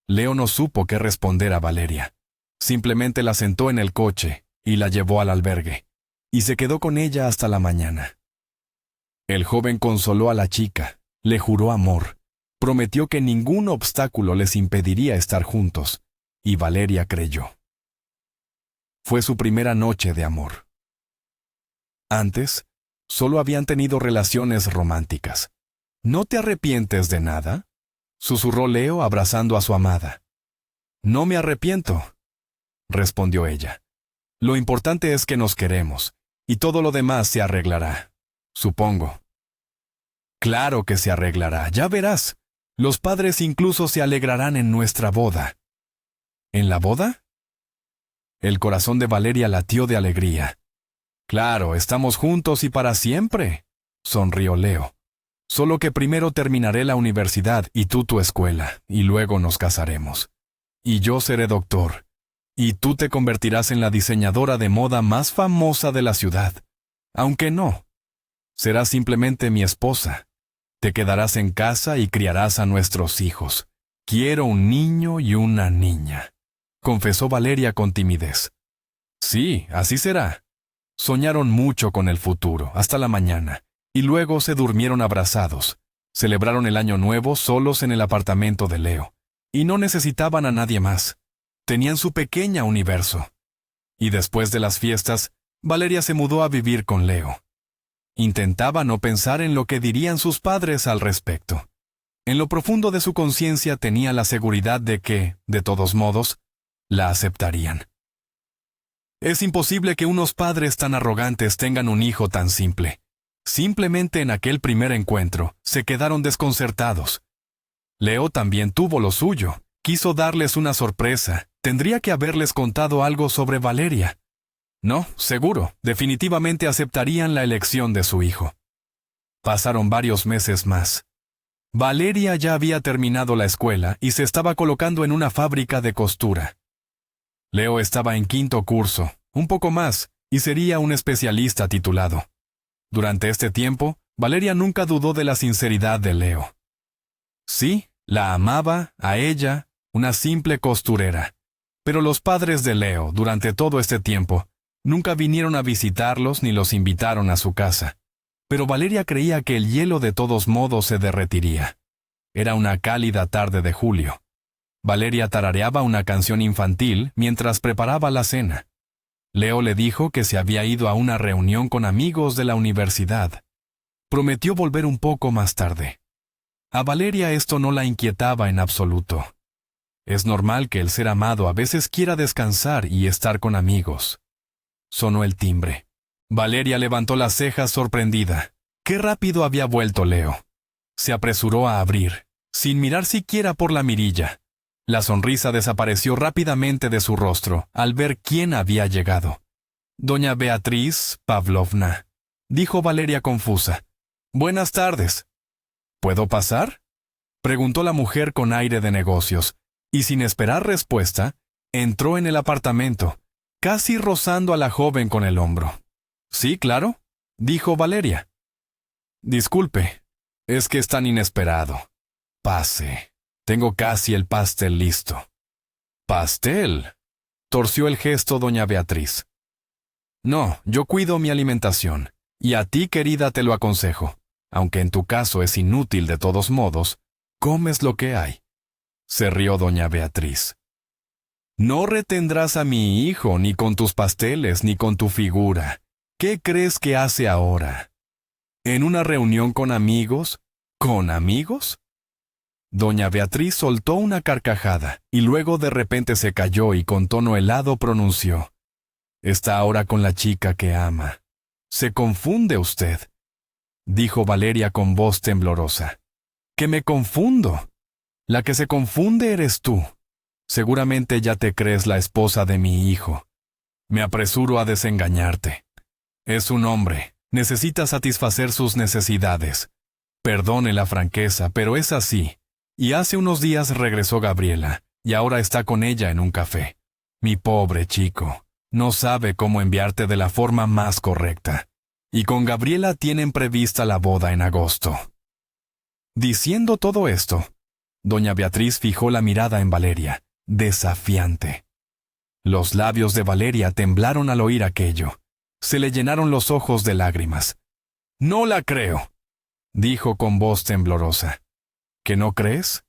Leo no supo qué responder a Valeria. Simplemente la sentó en el coche y la llevó al albergue, y se quedó con ella hasta la mañana. El joven consoló a la chica, le juró amor, prometió que ningún obstáculo les impediría estar juntos, y Valeria creyó. Fue su primera noche de amor. Antes, solo habían tenido relaciones románticas. «¿No te arrepientes de nada?», susurró Leo abrazando a su amada. «No me arrepiento», respondió ella. «Lo importante es que nos queremos, y todo lo demás se arreglará, supongo». «Claro que se arreglará, ya verás. Los padres incluso se alegrarán en nuestra boda». «¿En la boda?». El corazón de Valeria latió de alegría. «Claro, estamos juntos y para siempre», sonrió Leo. «Solo que primero terminaré la universidad y tú tu escuela, y luego nos casaremos. Y yo seré doctor, y tú te convertirás en la diseñadora de moda más famosa de la ciudad. Aunque no, serás simplemente mi esposa. Te quedarás en casa y criarás a nuestros hijos. Quiero un niño y una niña», confesó Valeria con timidez. «Sí, así será». Soñaron mucho con el futuro, hasta la mañana, y luego se durmieron abrazados. Celebraron el año nuevo solos en el apartamento de Leo, y no necesitaban a nadie más. Tenían su pequeña universo. Y después de las fiestas, Valeria se mudó a vivir con Leo. Intentaba no pensar en lo que dirían sus padres al respecto. En lo profundo de su conciencia tenía la seguridad de que, de todos modos, la aceptarían. Es imposible que unos padres tan arrogantes tengan un hijo tan simple. Simplemente en aquel primer encuentro, se quedaron desconcertados. Leo también tuvo lo suyo. Quiso darles una sorpresa. Tendría que haberles contado algo sobre Valeria. No, seguro, definitivamente aceptarían la elección de su hijo. Pasaron varios meses más. Valeria ya había terminado la escuela y se estaba colocando en una fábrica de costura. Leo estaba en quinto curso, un poco más, y sería un especialista titulado. Durante este tiempo, Valeria nunca dudó de la sinceridad de Leo. Sí, la amaba, a ella, una simple costurera. Pero los padres de Leo, durante todo este tiempo, nunca vinieron a visitarlos ni los invitaron a su casa. Pero Valeria creía que el hielo de todos modos se derretiría. Era una cálida tarde de julio. Valeria tarareaba una canción infantil mientras preparaba la cena. Leo le dijo que se había ido a una reunión con amigos de la universidad. Prometió volver un poco más tarde. A Valeria esto no la inquietaba en absoluto. Es normal que el ser amado a veces quiera descansar y estar con amigos. Sonó el timbre. Valeria levantó las cejas sorprendida. Qué rápido había vuelto Leo. Se apresuró a abrir, sin mirar siquiera por la mirilla. La sonrisa desapareció rápidamente de su rostro al ver quién había llegado. «Doña Beatriz Pavlovna», dijo Valeria confusa. «Buenas tardes». «¿Puedo pasar?», preguntó la mujer con aire de negocios, y sin esperar respuesta, entró en el apartamento. casi rozando a la joven con el hombro. «Sí, claro», dijo Valeria. «Disculpe, es que es tan inesperado. Pase, tengo casi el pastel listo». «¿Pastel?», torció el gesto doña Beatriz. «No, yo cuido mi alimentación, y a ti, querida, te lo aconsejo. Aunque en tu caso es inútil de todos modos, comes lo que hay». Se rió doña Beatriz. «No retendrás a mi hijo ni con tus pasteles ni con tu figura. ¿Qué crees que hace ahora? ¿En una reunión con amigos? ¿Con amigos?». Doña Beatriz soltó una carcajada y luego de repente se calló y con tono helado pronunció: «Está ahora con la chica que ama. Se confunde usted», dijo Valeria con voz temblorosa. «¿Que me confundo? La que se confunde eres tú. Seguramente ya te crees la esposa de mi hijo. Me apresuro a desengañarte. Es un hombre, necesita satisfacer sus necesidades. Perdone la franqueza, pero es así. Y hace unos días regresó Gabriela, y ahora está con ella en un café. Mi pobre chico, no sabe cómo enviarte de la forma más correcta. Y con Gabriela tienen prevista la boda en agosto». Diciendo todo esto, doña Beatriz fijó la mirada en Valeria, desafiante. Los labios de Valeria temblaron al oír aquello. Se le llenaron los ojos de lágrimas. «No la creo», dijo con voz temblorosa. ¿Que no crees?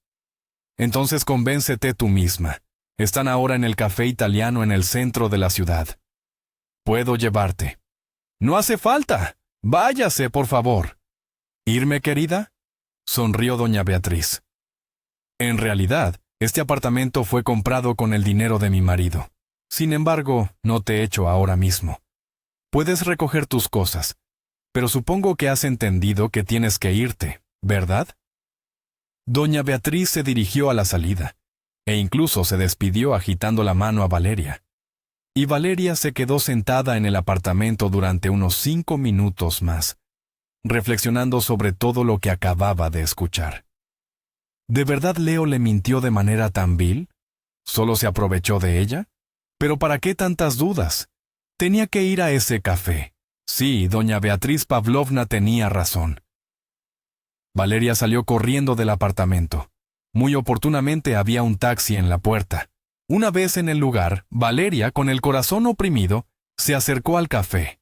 Entonces convéncete tú misma. Están ahora en el café italiano en el centro de la ciudad. Puedo llevarte. «No hace falta. Váyase, por favor». «¿Irme, querida?», sonrió doña Beatriz. «En realidad, este apartamento fue comprado con el dinero de mi marido. Sin embargo, no te echo ahora mismo. Puedes recoger tus cosas, pero supongo que has entendido que tienes que irte, ¿verdad?». Doña Beatriz se dirigió a la salida, e incluso se despidió agitando la mano a Valeria. Y Valeria se quedó sentada en el apartamento durante unos 5 minutos más, reflexionando sobre todo lo que acababa de escuchar. ¿De verdad Leo le mintió de manera tan vil? ¿Solo se aprovechó de ella? ¿Pero para qué tantas dudas? Tenía que ir a ese café. Sí, doña Beatriz Pavlovna tenía razón. Valeria salió corriendo del apartamento. Muy oportunamente había un taxi en la puerta. Una vez en el lugar, Valeria, con el corazón oprimido, se acercó al café.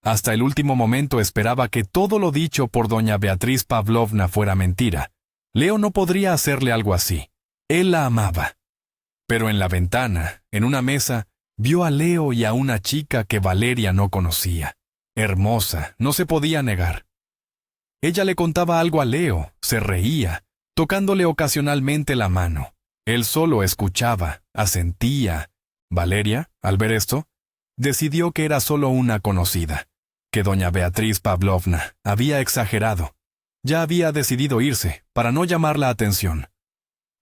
Hasta el último momento esperaba que todo lo dicho por doña Beatriz Pavlovna fuera mentira. Leo no podría hacerle algo así. Él la amaba. Pero en la ventana, en una mesa, vio a Leo y a una chica que Valeria no conocía. Hermosa, no se podía negar. Ella le contaba algo a Leo, se reía, tocándole ocasionalmente la mano. Él solo escuchaba, asentía. Valeria, al ver esto, decidió que era solo una conocida, que doña Beatriz Pavlovna había exagerado. Ya había decidido irse, para no llamar la atención.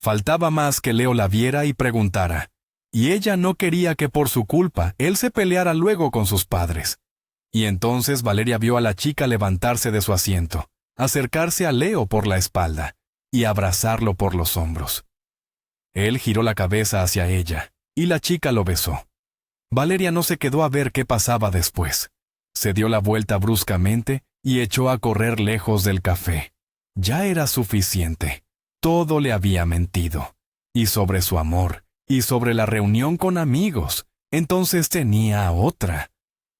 Faltaba más que Leo la viera y preguntara, y ella no quería que por su culpa él se peleara luego con sus padres. Y entonces Valeria vio a la chica levantarse de su asiento, acercarse a Leo por la espalda y abrazarlo por los hombros. Él giró la cabeza hacia ella, y la chica lo besó. Valeria no se quedó a ver qué pasaba después. Se dio la vuelta bruscamente y echó a correr lejos del café. Ya era suficiente. Todo le había mentido. Y sobre su amor, y sobre la reunión con amigos. Entonces tenía otra.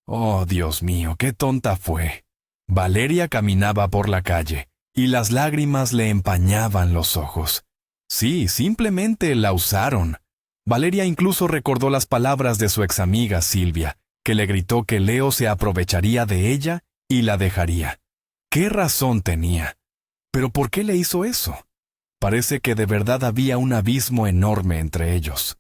Oh, Dios mío, qué tonta fue. Valeria caminaba por la calle, y las lágrimas le empañaban los ojos. Sí, simplemente la usaron. Valeria incluso recordó las palabras de su examiga Silvia, que le gritó que Leo se aprovecharía de ella y la dejaría. ¿Qué razón tenía? ¿Pero por qué le hizo eso? Parece que de verdad había un abismo enorme entre ellos.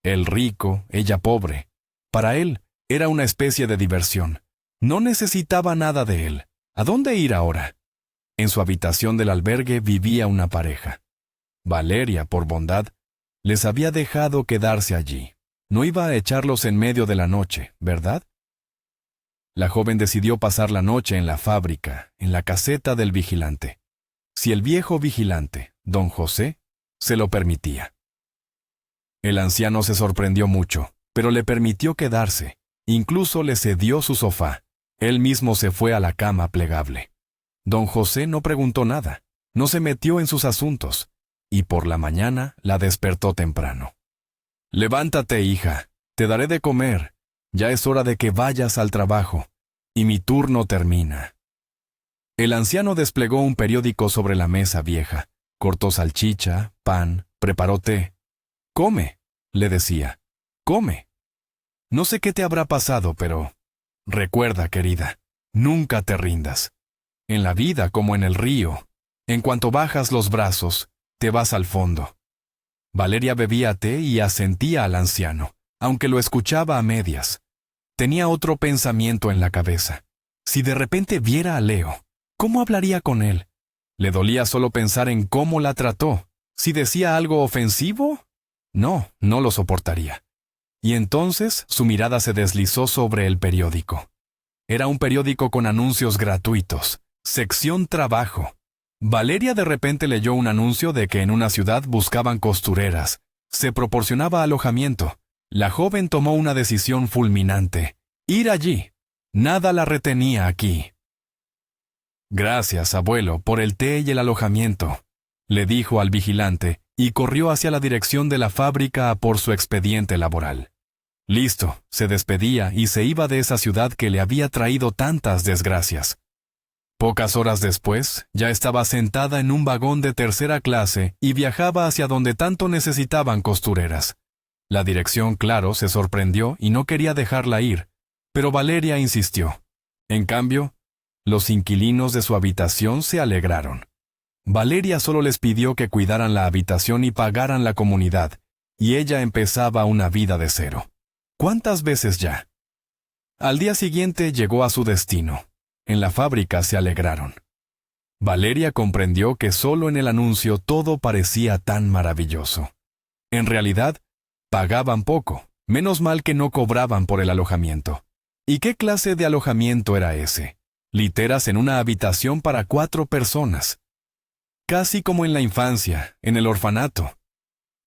Él rico, ella pobre. Para él, era una especie de diversión. No necesitaba nada de él. ¿A dónde ir ahora? En su habitación del albergue vivía una pareja. Valeria, por bondad, les había dejado quedarse allí. No iba a echarlos en medio de la noche, ¿verdad? La joven decidió pasar la noche en la fábrica, en la caseta del vigilante. Si el viejo vigilante, don José, se lo permitía. El anciano se sorprendió mucho, pero le permitió quedarse. Incluso le cedió su sofá. Él mismo se fue a la cama plegable. Don José no preguntó nada, no se metió en sus asuntos, y por la mañana la despertó temprano. «Levántate, hija, te daré de comer. Ya es hora de que vayas al trabajo, y mi turno termina». El anciano desplegó un periódico sobre la mesa vieja, cortó salchicha, pan, preparó té. «Come», le decía, «come. No sé qué te habrá pasado, pero recuerda, querida, nunca te rindas. En la vida como en el río, en cuanto bajas los brazos, te vas al fondo». Valeria bebía té y asentía al anciano, aunque lo escuchaba a medias. Tenía otro pensamiento en la cabeza. Si de repente viera a Leo, ¿cómo hablaría con él? Le dolía solo pensar en cómo la trató. Si decía algo ofensivo, no lo soportaría. Y entonces su mirada se deslizó sobre el periódico. Era un periódico con anuncios gratuitos. Sección Trabajo. Valeria de repente leyó un anuncio de que en una ciudad buscaban costureras. Se proporcionaba alojamiento. La joven tomó una decisión fulminante. Ir allí. Nada la retenía aquí. «Gracias, abuelo, por el té y el alojamiento», le dijo al vigilante, y corrió hacia la dirección de la fábrica a por su expediente laboral. Listo, se despedía y se iba de esa ciudad que le había traído tantas desgracias. Pocas horas después, ya estaba sentada en un vagón de tercera clase y viajaba hacia donde tanto necesitaban costureras. La dirección, claro, se sorprendió y no quería dejarla ir, pero Valeria insistió. En cambio, los inquilinos de su habitación se alegraron. Valeria solo les pidió que cuidaran la habitación y pagaran la comunidad, y ella empezaba una vida de cero. ¿Cuántas veces ya? Al día siguiente llegó a su destino. En la fábrica se alegraron. Valeria comprendió que solo en el anuncio todo parecía tan maravilloso. En realidad, pagaban poco, menos mal que no cobraban por el alojamiento. ¿Y qué clase de alojamiento era ese? Literas en una habitación para 4 personas. Casi como en la infancia, en el orfanato.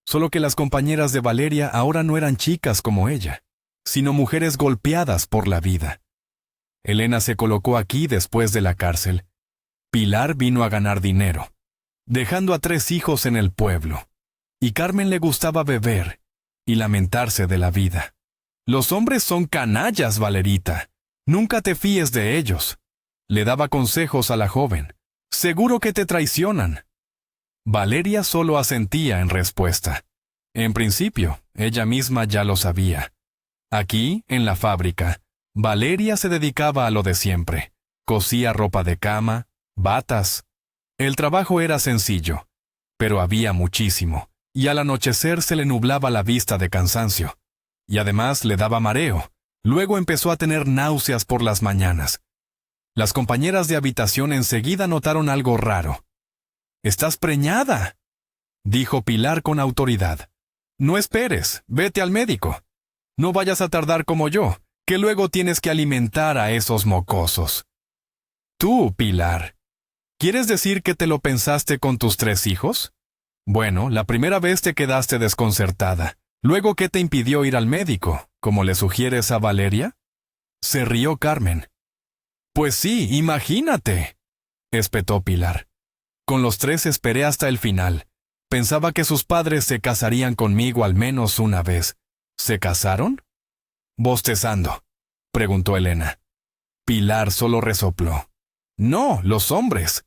Solo que las compañeras de Valeria ahora no eran chicas como ella, sino mujeres golpeadas por la vida. Elena se colocó aquí después de la cárcel. Pilar vino a ganar dinero, dejando a 3 hijos en el pueblo. Y Carmen le gustaba beber y lamentarse de la vida. «Los hombres son canallas, Valerita. Nunca te fíes de ellos», le daba consejos a la joven. «Seguro que te traicionan». Valeria solo asentía en respuesta. En principio, ella misma ya lo sabía. Aquí, en la fábrica, Valeria se dedicaba a lo de siempre. Cosía ropa de cama, batas. El trabajo era sencillo, pero había muchísimo, y al anochecer se le nublaba la vista de cansancio. Y además le daba mareo. Luego empezó a tener náuseas por las mañanas. Las compañeras de habitación enseguida notaron algo raro. «Estás preñada», dijo Pilar con autoridad. «No esperes, vete al médico. No vayas a tardar como yo, que luego tienes que alimentar a esos mocosos». «Tú, Pilar, ¿quieres decir que te lo pensaste con tus 3 hijos? Bueno, la primera vez te quedaste desconcertada. Luego, ¿qué te impidió ir al médico, como le sugieres a Valeria?». Se rió Carmen. «Pues sí, imagínate», espetó Pilar. «Con los 3 esperé hasta el final. Pensaba que sus padres se casarían conmigo al menos una vez. ¿Se casaron?». «Bostezando», preguntó Elena. Pilar solo resopló. «No, los hombres»,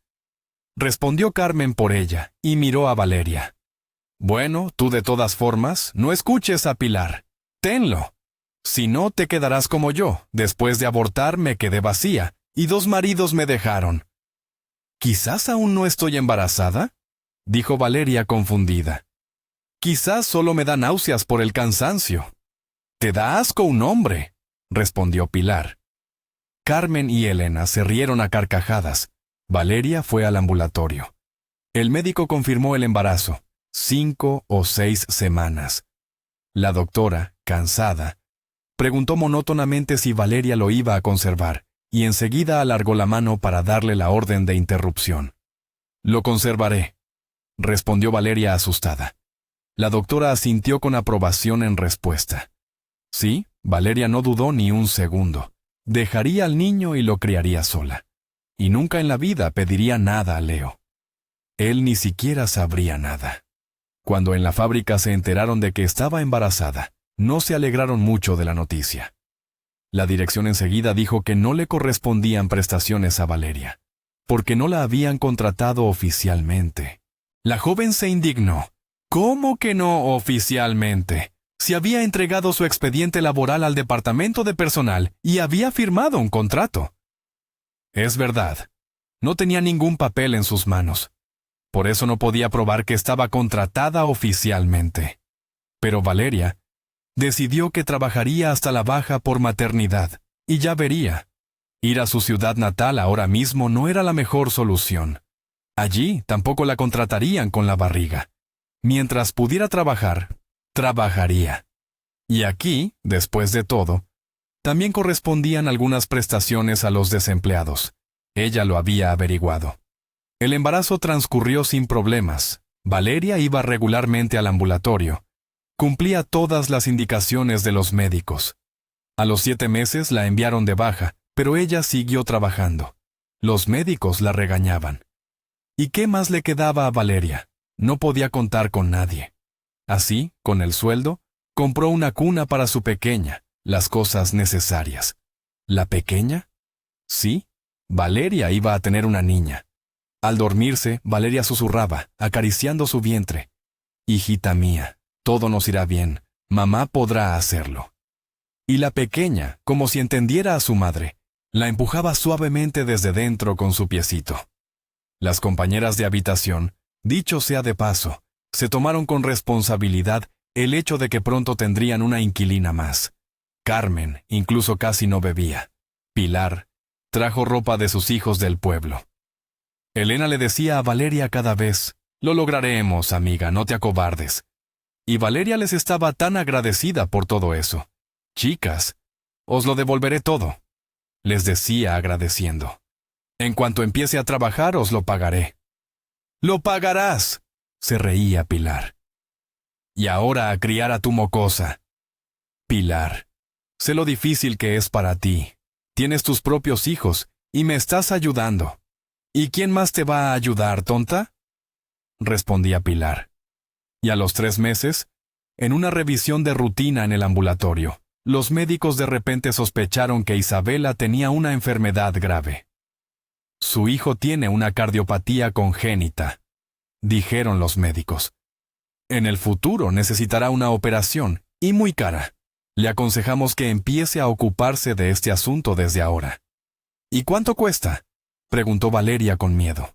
respondió Carmen por ella, y miró a Valeria. «Bueno, tú de todas formas, no escuches a Pilar. Tenlo. Si no, te quedarás como yo. Después de abortar me quedé vacía, y 2 maridos me dejaron». «¿Quizás aún no estoy embarazada?», dijo Valeria confundida. «Quizás solo me da náuseas por el cansancio». «Te da asco un hombre», respondió Pilar. Carmen y Elena se rieron a carcajadas. Valeria fue al ambulatorio. El médico confirmó el embarazo, 5 o 6 semanas. La doctora, cansada, preguntó monótonamente si Valeria lo iba a conservar, y enseguida alargó la mano para darle la orden de interrupción. «Lo conservaré», respondió Valeria asustada. La doctora asintió con aprobación en respuesta. Sí, Valeria no dudó ni un segundo. Dejaría al niño y lo criaría sola. Y nunca en la vida pediría nada a Leo. Él ni siquiera sabría nada. Cuando en la fábrica se enteraron de que estaba embarazada, no se alegraron mucho de la noticia. La dirección enseguida dijo que no le correspondían prestaciones a Valeria, porque no la habían contratado oficialmente. La joven se indignó. ¿Cómo que no oficialmente? Si había entregado su expediente laboral al departamento de personal y había firmado un contrato. Es verdad, no tenía ningún papel en sus manos. Por eso no podía probar que estaba contratada oficialmente. Pero Valeria decidió que trabajaría hasta la baja por maternidad, y ya vería. Ir a su ciudad natal ahora mismo no era la mejor solución. Allí tampoco la contratarían con la barriga. Mientras pudiera trabajar, trabajaría. Y aquí, después de todo, también correspondían algunas prestaciones a los desempleados. Ella lo había averiguado. El embarazo transcurrió sin problemas. Valeria iba regularmente al ambulatorio. Cumplía todas las indicaciones de los médicos. A los 7 meses la enviaron de baja, pero ella siguió trabajando. Los médicos la regañaban. ¿Y qué más le quedaba a Valeria? No podía contar con nadie. Así, con el sueldo, compró una cuna para su pequeña, las cosas necesarias. ¿La pequeña? Sí, Valeria iba a tener una niña. Al dormirse, Valeria susurraba, acariciando su vientre. Hijita mía, todo nos irá bien, mamá podrá hacerlo. Y la pequeña, como si entendiera a su madre, la empujaba suavemente desde dentro con su piecito. Las compañeras de habitación, dicho sea de paso, se tomaron con responsabilidad el hecho de que pronto tendrían una inquilina más. Carmen incluso casi no bebía. Pilar trajo ropa de sus hijos del pueblo. Elena le decía a Valeria cada vez, «Lo lograremos, amiga, no te acobardes». Y Valeria les estaba tan agradecida por todo eso. «Chicas, os lo devolveré todo», les decía agradeciendo. «En cuanto empiece a trabajar, os lo pagaré». «¡Lo pagarás!», se reía Pilar. «Y ahora a criar a tu mocosa». «Pilar, sé lo difícil que es para ti. Tienes tus propios hijos y me estás ayudando. ¿Y quién más te va a ayudar, tonta?», respondía Pilar. Y a los 3 meses, en una revisión de rutina en el ambulatorio, los médicos de repente sospecharon que Isabela tenía una enfermedad grave. «Su hijo tiene una cardiopatía congénita», dijeron los médicos. «En el futuro necesitará una operación, y muy cara. Le aconsejamos que empiece a ocuparse de este asunto desde ahora». «¿Y cuánto cuesta?», preguntó Valeria con miedo.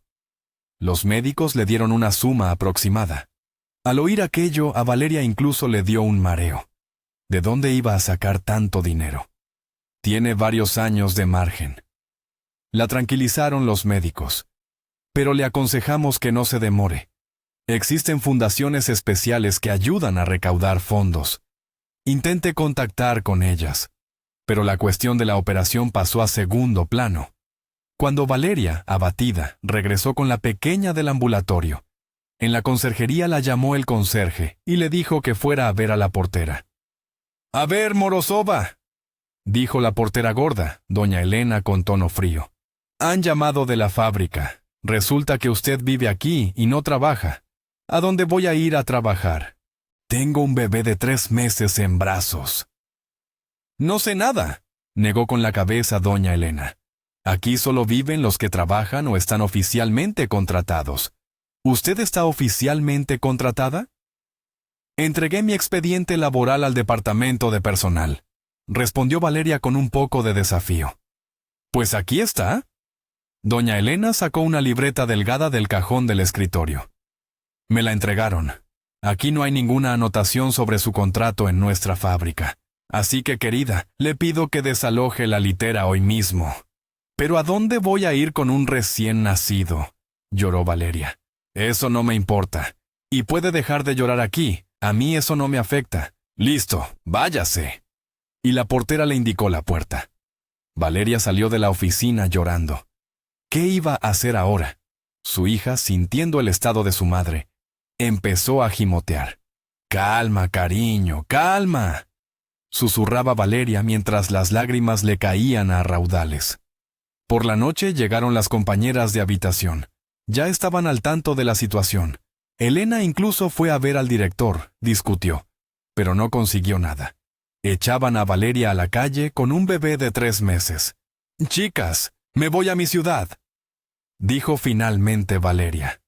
Los médicos le dieron una suma aproximada. Al oír aquello, a Valeria incluso le dio un mareo. ¿De dónde iba a sacar tanto dinero? Tiene varios años de margen. La tranquilizaron los médicos. Pero le aconsejamos que no se demore. Existen fundaciones especiales que ayudan a recaudar fondos. Intente contactar con ellas. Pero la cuestión de la operación pasó a segundo plano. Cuando Valeria, abatida, regresó con la pequeña del ambulatorio, en la conserjería la llamó el conserje y le dijo que fuera a ver a la portera. «A ver, Morozova», dijo la portera gorda, doña Elena con tono frío. «Han llamado de la fábrica. Resulta que usted vive aquí y no trabaja. ¿A dónde voy a ir a trabajar? Tengo un bebé de 3 meses en brazos». «No sé nada», negó con la cabeza doña Elena. «Aquí solo viven los que trabajan o están oficialmente contratados. ¿Usted está oficialmente contratada?». «Entregué mi expediente laboral al departamento de personal», respondió Valeria con un poco de desafío. «Pues aquí está». Doña Elena sacó una libreta delgada del cajón del escritorio. «Me la entregaron. Aquí no hay ninguna anotación sobre su contrato en nuestra fábrica. Así que, querida, le pido que desaloje la litera hoy mismo». «¿Pero a dónde voy a ir con un recién nacido?», lloró Valeria. «Eso no me importa. Y puede dejar de llorar aquí. A mí eso no me afecta. Listo, váyase». Y la portera le indicó la puerta. Valeria salió de la oficina llorando. ¿Qué iba a hacer ahora? Su hija, sintiendo el estado de su madre, empezó a gimotear. «Calma, cariño, calma». susurraba Valeria mientras las lágrimas le caían a raudales. Por la noche llegaron las compañeras de habitación. Ya estaban al tanto de la situación. Elena incluso fue a ver al director, discutió, pero no consiguió nada. Echaban a Valeria a la calle con un bebé de 3 meses. «Chicas, me voy a mi ciudad», dijo finalmente Valeria.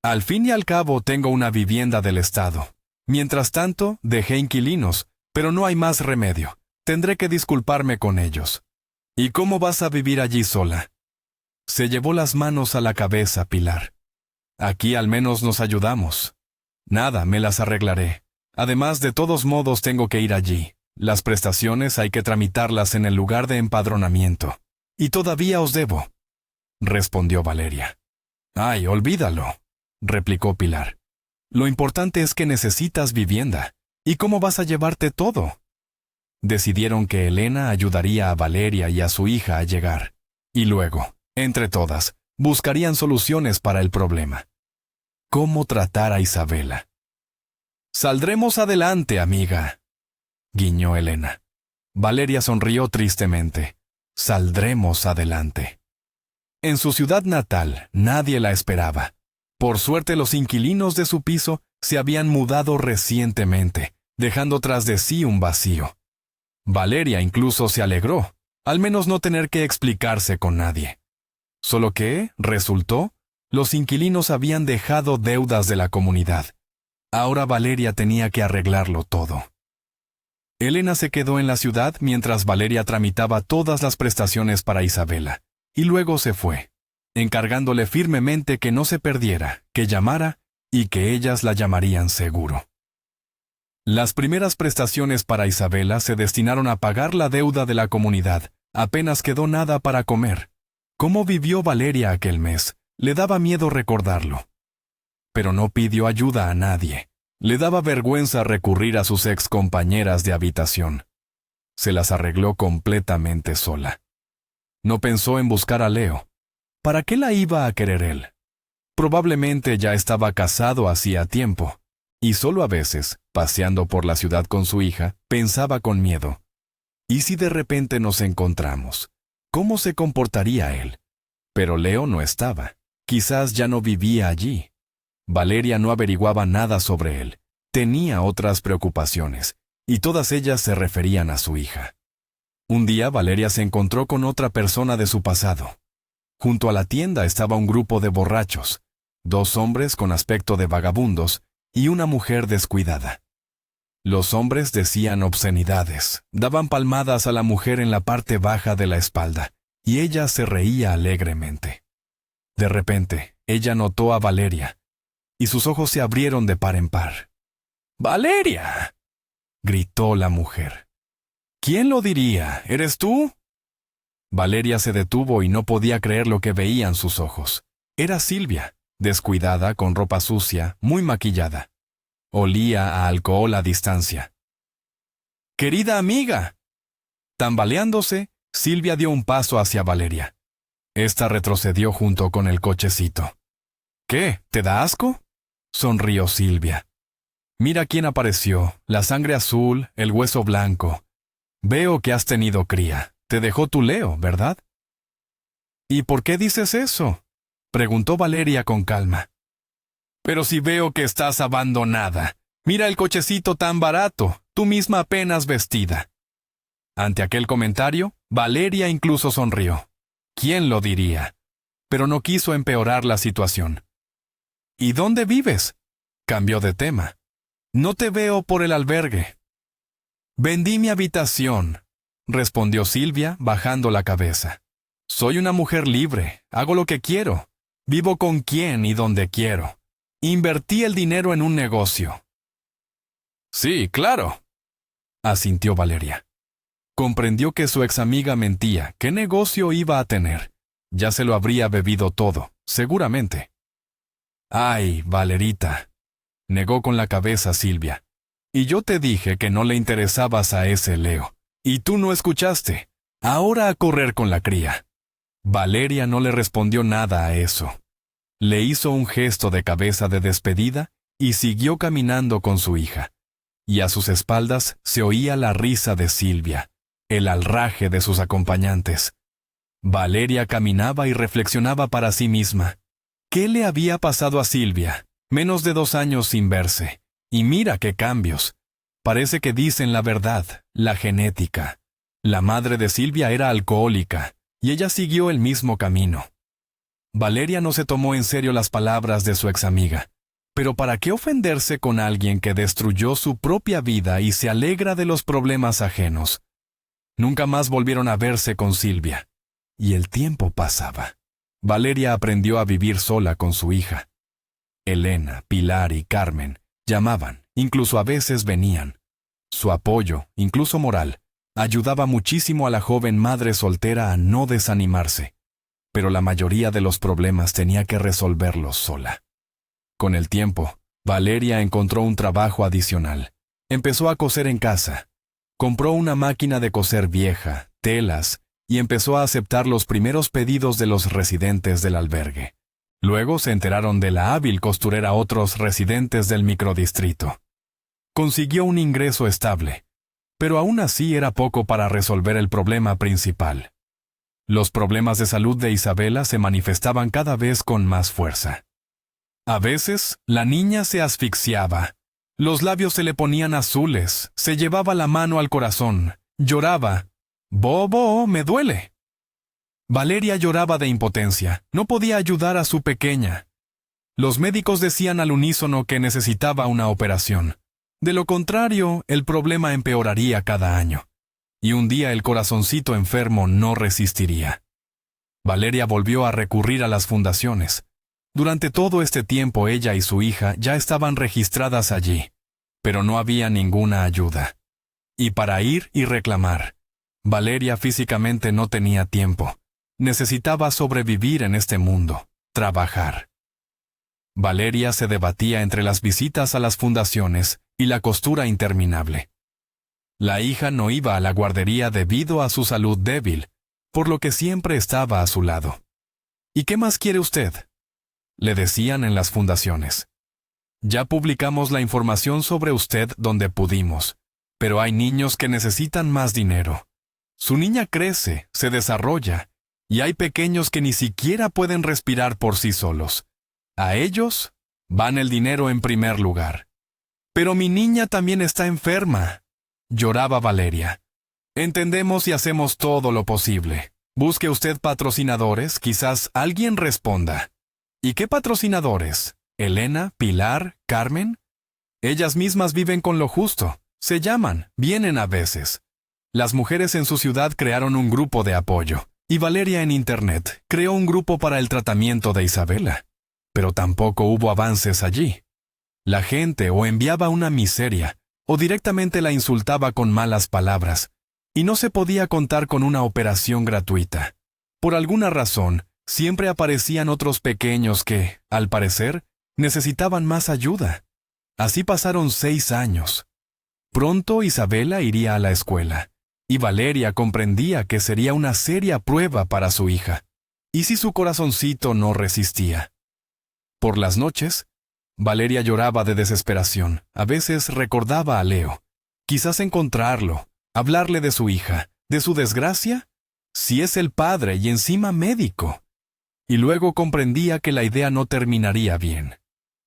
«Al fin y al cabo tengo una vivienda del Estado. Mientras tanto, dejé inquilinos, pero no hay más remedio. Tendré que disculparme con ellos». «¿Y cómo vas a vivir allí sola?». Se llevó las manos a la cabeza Pilar. «Aquí al menos nos ayudamos». «Nada, me las arreglaré. Además, de todos modos tengo que ir allí. Las prestaciones hay que tramitarlas en el lugar de empadronamiento. Y todavía os debo», respondió Valeria. «Ay, olvídalo», replicó Pilar. «Lo importante es que necesitas vivienda. ¿Y cómo vas a llevarte todo?». Decidieron que Elena ayudaría a Valeria y a su hija a llegar. Y luego, entre todas, buscarían soluciones para el problema. ¿Cómo tratar a Isabela? «Saldremos adelante, amiga», guiñó Elena. Valeria sonrió tristemente. «Saldremos adelante». En su ciudad natal, nadie la esperaba. Por suerte, los inquilinos de su piso se habían mudado recientemente, dejando tras de sí un vacío. Valeria incluso se alegró, al menos no tener que explicarse con nadie. Solo que, resultó, los inquilinos habían dejado deudas de la comunidad. Ahora Valeria tenía que arreglarlo todo. Elena se quedó en la ciudad mientras Valeria tramitaba todas las prestaciones para Isabela, y luego se fue, encargándole firmemente que no se perdiera, que llamara y que ellas la llamarían seguro. Las primeras prestaciones para Isabela se destinaron a pagar la deuda de la comunidad. Apenas quedó nada para comer. ¿Cómo vivió Valeria aquel mes? Le daba miedo recordarlo. Pero no pidió ayuda a nadie. Le daba vergüenza recurrir a sus excompañeras de habitación. Se las arregló completamente sola. No pensó en buscar a Leo. ¿Para qué la iba a querer él? Probablemente ya estaba casado hacía tiempo. Y solo a veces, paseando por la ciudad con su hija, pensaba con miedo. ¿Y si de repente nos encontramos? ¿Cómo se comportaría él? Pero Leo no estaba. Quizás ya no vivía allí. Valeria no averiguaba nada sobre él. Tenía otras preocupaciones, y todas ellas se referían a su hija. Un día Valeria se encontró con otra persona de su pasado. Junto a la tienda estaba un grupo de borrachos, 2 hombres con aspecto de vagabundos, y una mujer descuidada. Los hombres decían obscenidades, daban palmadas a la mujer en la parte baja de la espalda, y ella se reía alegremente. De repente, ella notó a Valeria, y sus ojos se abrieron de par en par. «¡Valeria!», gritó la mujer. «¿Quién lo diría? ¿Eres tú?». Valeria se detuvo y no podía creer lo que veían sus ojos. Era Silvia, descuidada, con ropa sucia, muy maquillada. Olía a alcohol a distancia. «¡Querida amiga!». Tambaleándose, Silvia dio un paso hacia Valeria. Esta retrocedió junto con el cochecito. «¿Qué? ¿Te da asco?», sonrió Silvia. «Mira quién apareció, la sangre azul, el hueso blanco. Veo que has tenido cría. Te dejó tu Leo, ¿verdad?». «¿Y por qué dices eso?», preguntó Valeria con calma. «Pero si veo que estás abandonada. Mira el cochecito tan barato, tú misma apenas vestida». Ante aquel comentario, Valeria incluso sonrió. ¿Quién lo diría? Pero no quiso empeorar la situación. «¿Y dónde vives?», cambió de tema. «No te veo por el albergue». «Vendí mi habitación», respondió Silvia, bajando la cabeza. «Soy una mujer libre, hago lo que quiero, vivo con quien y donde quiero. Invertí el dinero en un negocio». «Sí, claro», asintió Valeria. Comprendió que su ex amiga mentía. ¿Qué negocio iba a tener? Ya se lo habría bebido todo, seguramente. «Ay, Valerita», negó con la cabeza Silvia. «Y yo te dije que no le interesabas a ese Leo. Y tú no escuchaste. Ahora a correr con la cría». Valeria no le respondió nada a eso. Le hizo un gesto de cabeza de despedida y siguió caminando con su hija. y a sus espaldas se oía la risa de Silvia, el alraje de sus acompañantes. Valeria caminaba y reflexionaba para sí misma. ¿Qué le había pasado a Silvia? Menos de 2 años sin verse. Y mira qué cambios. Parece que dicen la verdad, la genética. La madre de Silvia era alcohólica, y ella siguió el mismo camino. Valeria no se tomó en serio las palabras de su examiga. Pero ¿para qué ofenderse con alguien que destruyó su propia vida y se alegra de los problemas ajenos? Nunca más volvieron a verse con Silvia. Y el tiempo pasaba. Valeria aprendió a vivir sola con su hija. Elena, Pilar y Carmen llamaban, incluso a veces venían. Su apoyo, incluso moral, ayudaba muchísimo a la joven madre soltera a no desanimarse. Pero la mayoría de los problemas tenía que resolverlos sola. Con el tiempo, Valeria encontró un trabajo adicional. Empezó a coser en casa. Compró una máquina de coser vieja, telas, y empezó a aceptar los primeros pedidos de los residentes del albergue. Luego se enteraron de la hábil costurera otros residentes del microdistrito. Consiguió un ingreso estable, pero aún así era poco para resolver el problema principal. Los problemas de salud de Isabela se manifestaban cada vez con más fuerza. A veces, la niña se asfixiaba. Los labios se le ponían azules, se llevaba la mano al corazón, lloraba. «Bobo, me duele». Valeria lloraba de impotencia, no podía ayudar a su pequeña. Los médicos decían al unísono que necesitaba una operación. De lo contrario, el problema empeoraría cada año. Y un día el corazoncito enfermo no resistiría. Valeria volvió a recurrir a las fundaciones. Durante todo este tiempo ella y su hija ya estaban registradas allí, pero no había ninguna ayuda. Y para ir y reclamar, Valeria físicamente no tenía tiempo. Necesitaba sobrevivir en este mundo, trabajar. Valeria se debatía entre las visitas a las fundaciones y la costura interminable. La hija no iba a la guardería debido a su salud débil, por lo que siempre estaba a su lado. ¿Y qué más quiere usted?, le decían en las fundaciones. Ya publicamos la información sobre usted donde pudimos, pero hay niños que necesitan más dinero. Su niña crece, se desarrolla, y hay pequeños que ni siquiera pueden respirar por sí solos. A ellos van el dinero en primer lugar. Pero mi niña también está enferma, lloraba Valeria. Entendemos y hacemos todo lo posible. Busque usted patrocinadores, quizás alguien responda. ¿Y qué patrocinadores? ¿Elena, Pilar, Carmen? Ellas mismas viven con lo justo. Se llaman, vienen a veces. Las mujeres en su ciudad crearon un grupo de apoyo, y Valeria en Internet creó un grupo para el tratamiento de Isabela. Pero tampoco hubo avances allí. La gente o enviaba una miseria, o directamente la insultaba con malas palabras, y no se podía contar con una operación gratuita. Por alguna razón, siempre aparecían otros pequeños que, al parecer, necesitaban más ayuda. Así pasaron 6 años. Pronto Isabela iría a la escuela, y Valeria comprendía que sería una seria prueba para su hija. ¿Y si su corazoncito no resistía? Por las noches, Valeria lloraba de desesperación. A veces recordaba a Leo. Quizás encontrarlo, hablarle de su hija, de su desgracia. Si es el padre y encima médico. Y luego comprendía que la idea no terminaría bien.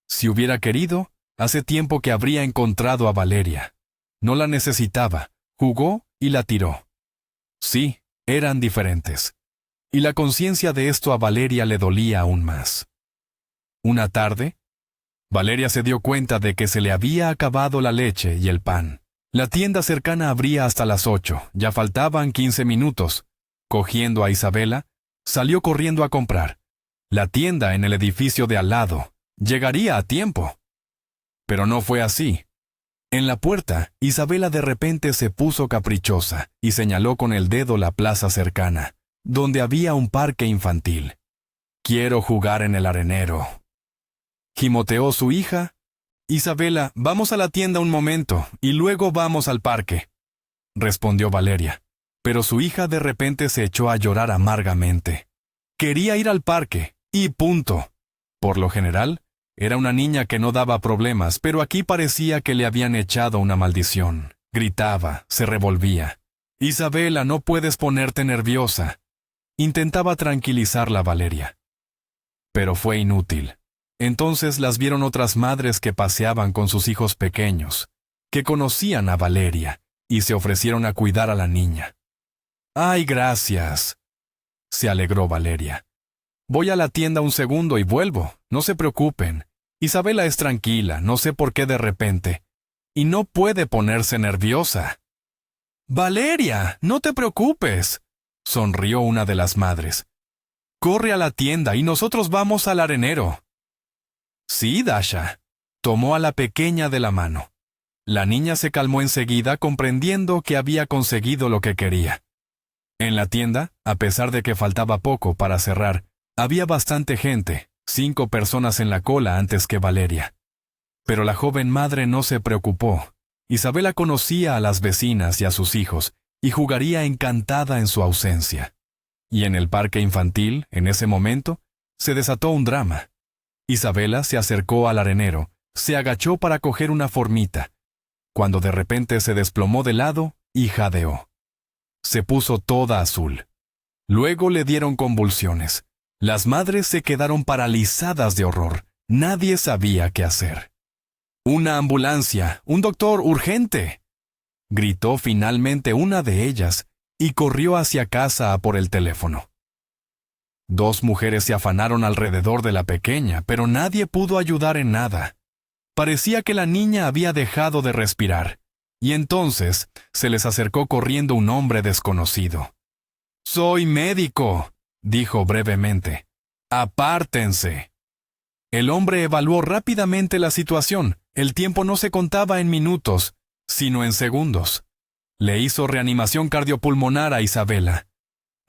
Si hubiera querido, hace tiempo que habría encontrado a Valeria. No la necesitaba, jugó y la tiró. Sí, eran diferentes. Y la conciencia de esto a Valeria le dolía aún más. Una tarde, Valeria se dio cuenta de que se le había acabado la leche y el pan. La tienda cercana abría hasta las 8, ya faltaban 15 minutos. Cogiendo a Isabela, salió corriendo a comprar. La tienda en el edificio de al lado llegaría a tiempo. Pero no fue así. En la puerta, Isabela de repente se puso caprichosa y señaló con el dedo la plaza cercana, donde había un parque infantil. «Quiero jugar en el arenero», gimoteó su hija. «Isabela, vamos a la tienda un momento y luego vamos al parque», respondió Valeria. Pero su hija de repente se echó a llorar amargamente. Quería ir al parque, y punto. Por lo general, Era una niña que no daba problemas, pero aquí parecía que le habían echado una maldición. Gritaba, se revolvía. Isabela, no puedes ponerte nerviosa. Intentaba tranquilizarla Valeria. Pero fue inútil. Entonces las vieron otras madres que paseaban con sus hijos pequeños, que conocían a Valeria, y se ofrecieron a cuidar a la niña. ¡Ay, gracias!, se alegró Valeria. Voy a la tienda un segundo y vuelvo, no se preocupen. Isabela es tranquila, no sé por qué de repente. Y no puede ponerse nerviosa. Valeria, no te preocupes, sonrió una de las madres. Corre a la tienda y nosotros vamos al arenero. Sí, Dasha. Tomó a la pequeña de la mano. La niña se calmó enseguida, comprendiendo que había conseguido lo que quería. En la tienda, a pesar de que faltaba poco para cerrar, había bastante gente, 5 personas en la cola antes que Valeria. Pero la joven madre no se preocupó. Isabela conocía a las vecinas y a sus hijos, y jugaría encantada en su ausencia. Y en el parque infantil, en ese momento, se desató un drama. Isabela se acercó al arenero, se agachó para coger una formita, cuando de repente se desplomó de lado y jadeó. Se puso toda azul. Luego le dieron convulsiones. Las madres se quedaron paralizadas de horror. Nadie sabía qué hacer. ¡Una ambulancia! ¡Un doctor urgente!, gritó finalmente una de ellas y corrió hacia casa a por el teléfono. 2 mujeres se afanaron alrededor de la pequeña, pero nadie pudo ayudar en nada. Parecía que la niña había dejado de respirar, y entonces se les acercó corriendo un hombre desconocido. «Soy médico», dijo brevemente. «Apártense». El hombre evaluó rápidamente la situación. El tiempo no se contaba en minutos, sino en segundos. Le hizo reanimación cardiopulmonar a Isabela.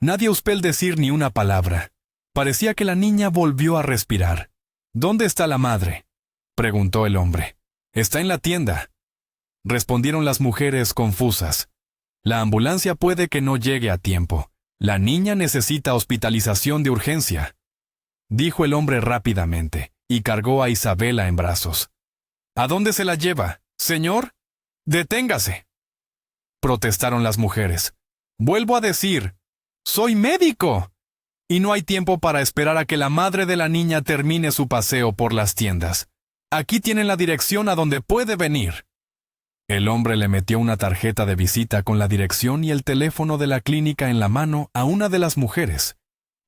Nadie usó decir ni una palabra. Parecía que la niña volvió a respirar. «¿Dónde está la madre?», preguntó el hombre. «Está en la tienda», respondieron las mujeres confusas. «La ambulancia puede que no llegue a tiempo. La niña necesita hospitalización de urgencia», dijo el hombre rápidamente, y cargó a Isabela en brazos. «¿A dónde se la lleva, señor? Deténgase», protestaron las mujeres. «Vuelvo a decir, soy médico. Y no hay tiempo para esperar a que la madre de la niña termine su paseo por las tiendas. Aquí tienen la dirección a donde puede venir». El hombre le metió una tarjeta de visita con la dirección y el teléfono de la clínica en la mano a una de las mujeres,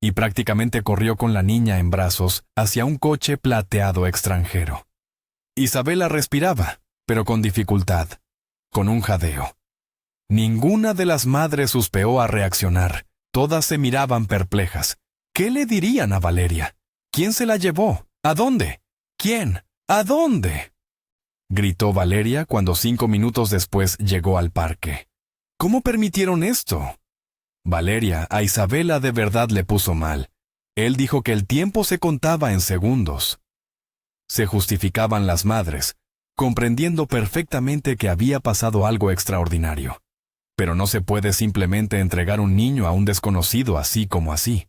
y prácticamente corrió con la niña en brazos hacia un coche plateado extranjero. Isabela respiraba, pero con dificultad, con un jadeo. Ninguna de las madres suspiró a reaccionar. Todas se miraban perplejas. ¿Qué le dirían a Valeria? ¿Quién se la llevó? ¿A dónde? ¿Quién? ¿A dónde?, gritó Valeria cuando 5 minutos después llegó al parque. ¿Cómo permitieron esto? Valeria, a Isabela de verdad le puso mal. Él dijo que el tiempo se contaba en segundos. Se justificaban las madres, comprendiendo perfectamente que había pasado algo extraordinario. Pero no se puede simplemente entregar un niño a un desconocido así como así.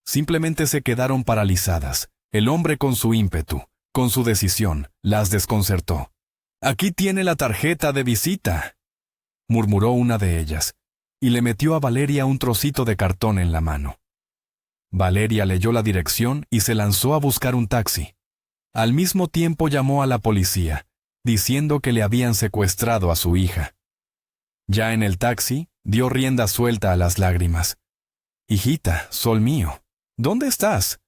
Simplemente se quedaron paralizadas. El hombre con su ímpetu, con su decisión, las desconcertó. «Aquí tiene la tarjeta de visita», murmuró una de ellas, y le metió a Valeria un trocito de cartón en la mano. Valeria leyó la dirección y se lanzó a buscar un taxi. Al mismo tiempo llamó a la policía, diciendo que le habían secuestrado a su hija. Ya en el taxi, dio rienda suelta a las lágrimas. «Hijita, sol mío, ¿dónde estás?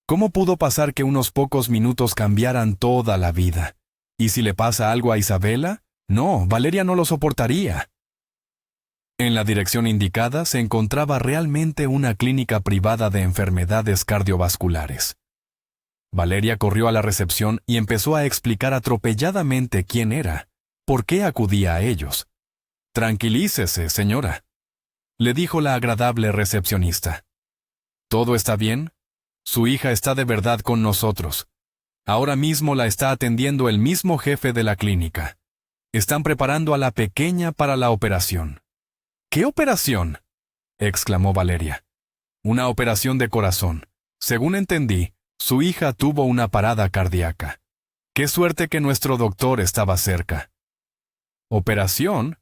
¿Cómo pudo pasar que unos pocos minutos cambiaran toda la vida? ¿Y si le pasa algo a Isabela? No, Valeria no lo soportaría». En la dirección indicada se encontraba realmente una clínica privada de enfermedades cardiovasculares. Valeria corrió a la recepción y empezó a explicar atropelladamente quién era, por qué acudía a ellos. «Tranquilícese, señora», le dijo la agradable recepcionista. «¿Todo está bien? Su hija está de verdad con nosotros. Ahora mismo la está atendiendo el mismo jefe de la clínica. Están preparando a la pequeña para la operación». «¿Qué operación?», exclamó Valeria. «Una operación de corazón. Según entendí, su hija tuvo una parada cardíaca. Qué suerte que nuestro doctor estaba cerca. ¿Operación?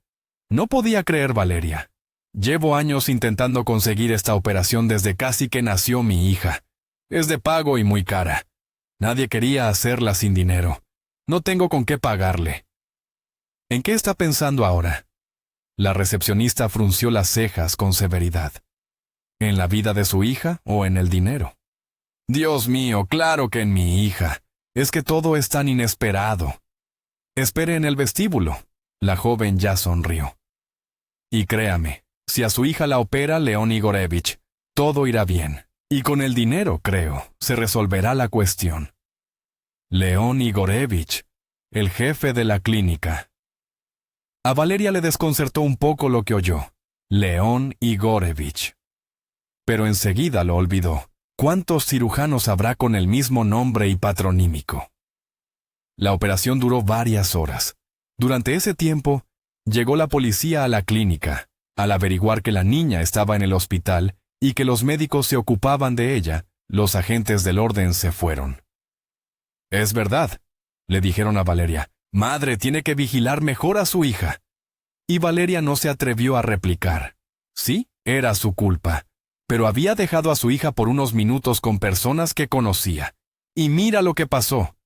No podía creer Valeria. Llevo años intentando conseguir esta operación desde casi que nació mi hija. Es de pago y muy cara. Nadie quería hacerla sin dinero. No tengo con qué pagarle. ¿En qué está pensando ahora? La recepcionista frunció las cejas con severidad. ¿En la vida de su hija o en el dinero? Dios mío, claro que en mi hija. Es que todo es tan inesperado. Espere en el vestíbulo. La joven ya sonrió. Y créame, si a su hija la opera León Igorevich, todo irá bien. Y con el dinero, creo, se resolverá la cuestión. León Igorevich, el jefe de la clínica. A Valeria le desconcertó un poco lo que oyó. León Igorevich. Pero enseguida lo olvidó. ¿Cuántos cirujanos habrá con el mismo nombre y patronímico? La operación duró varias horas. Durante ese tiempo, llegó la policía a la clínica. Al averiguar que la niña estaba en el hospital y que los médicos se ocupaban de ella, los agentes del orden se fueron. Es verdad, le dijeron a Valeria. Madre tiene que vigilar mejor a su hija. Y Valeria no se atrevió a replicar. Sí, era su culpa. Pero había dejado a su hija por unos minutos con personas que conocía. Y mira lo que pasó.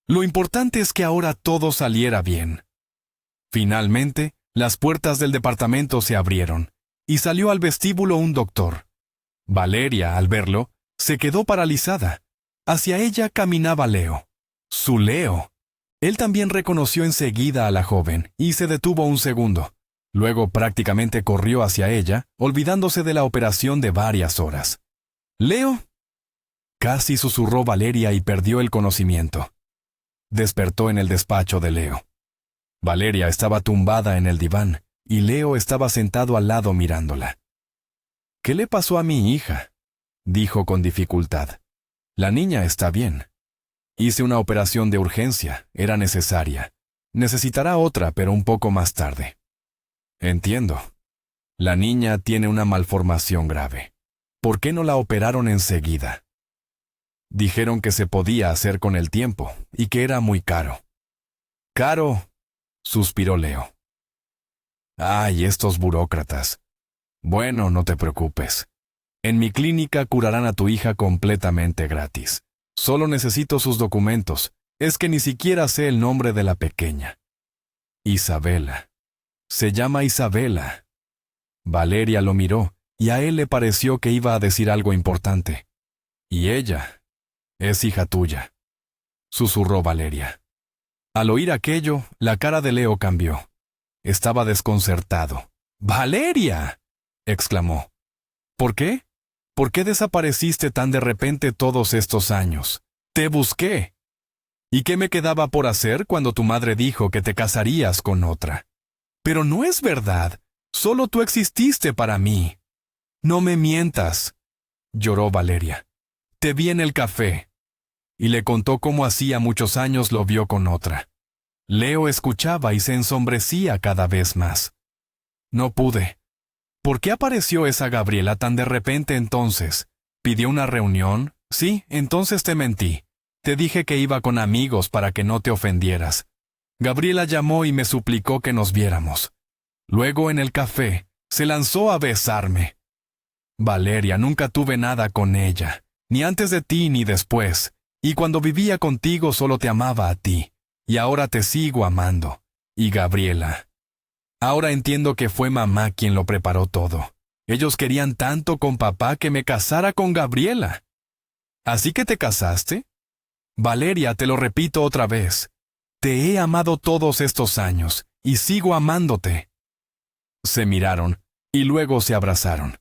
Lo importante es que ahora todo saliera bien. Finalmente, las puertas del departamento se abrieron, y salió al vestíbulo un doctor. Valeria, al verlo, se quedó paralizada. Hacia ella caminaba Leo. Su Leo. Él también reconoció enseguida a la joven, y se detuvo un segundo. Luego prácticamente corrió hacia ella, olvidándose de la operación de varias horas. «¿Leo?», casi susurró Valeria y perdió el conocimiento. Despertó en el despacho de Leo. Valeria estaba tumbada en el diván, y Leo estaba sentado al lado mirándola. «¿Qué le pasó a mi hija?», dijo con dificultad. «La niña está bien. Hice una operación de urgencia, era necesaria. Necesitará otra, pero un poco más tarde». «Entiendo. La niña tiene una malformación grave. ¿Por qué no la operaron enseguida?». «Dijeron que se podía hacer con el tiempo, y que era muy caro». «¿Caro?», suspiró Leo. «Ay, estos burócratas. Bueno, no te preocupes. En mi clínica curarán a tu hija completamente gratis. Solo necesito sus documentos. Es que ni siquiera sé el nombre de la pequeña». «Isabela. Se llama Isabela». Valeria lo miró, y a él le pareció que iba a decir algo importante. «Y ella es hija tuya», susurró Valeria. Al oír aquello, la cara de Leo cambió. Estaba desconcertado. «¡Valeria!», exclamó. «¿Por qué? ¿Por qué desapareciste tan de repente todos estos años? Te busqué. ¿Y qué me quedaba por hacer cuando tu madre dijo que te casarías con otra? Pero no es verdad. Solo tú exististe para mí». «No me mientas», lloró Valeria. «Te vi en el café». Y le contó cómo hacía muchos años lo vio con otra. Leo escuchaba y se ensombrecía cada vez más. «No pude. ¿Por qué apareció esa Gabriela tan de repente entonces? ¿Pidió una reunión? Sí, entonces te mentí. Te dije que iba con amigos para que no te ofendieras. Gabriela llamó y me suplicó que nos viéramos. Luego en el café se lanzó a besarme. Valeria, nunca tuve nada con ella, ni antes de ti ni después, y cuando vivía contigo solo te amaba a ti, y ahora te sigo amando. Y Gabriela. Ahora entiendo que fue mamá quien lo preparó todo. Ellos querían tanto con papá que me casara con Gabriela». «¿Así que te casaste?». «Valeria, te lo repito otra vez. Te he amado todos estos años, y sigo amándote». Se miraron, y luego se abrazaron.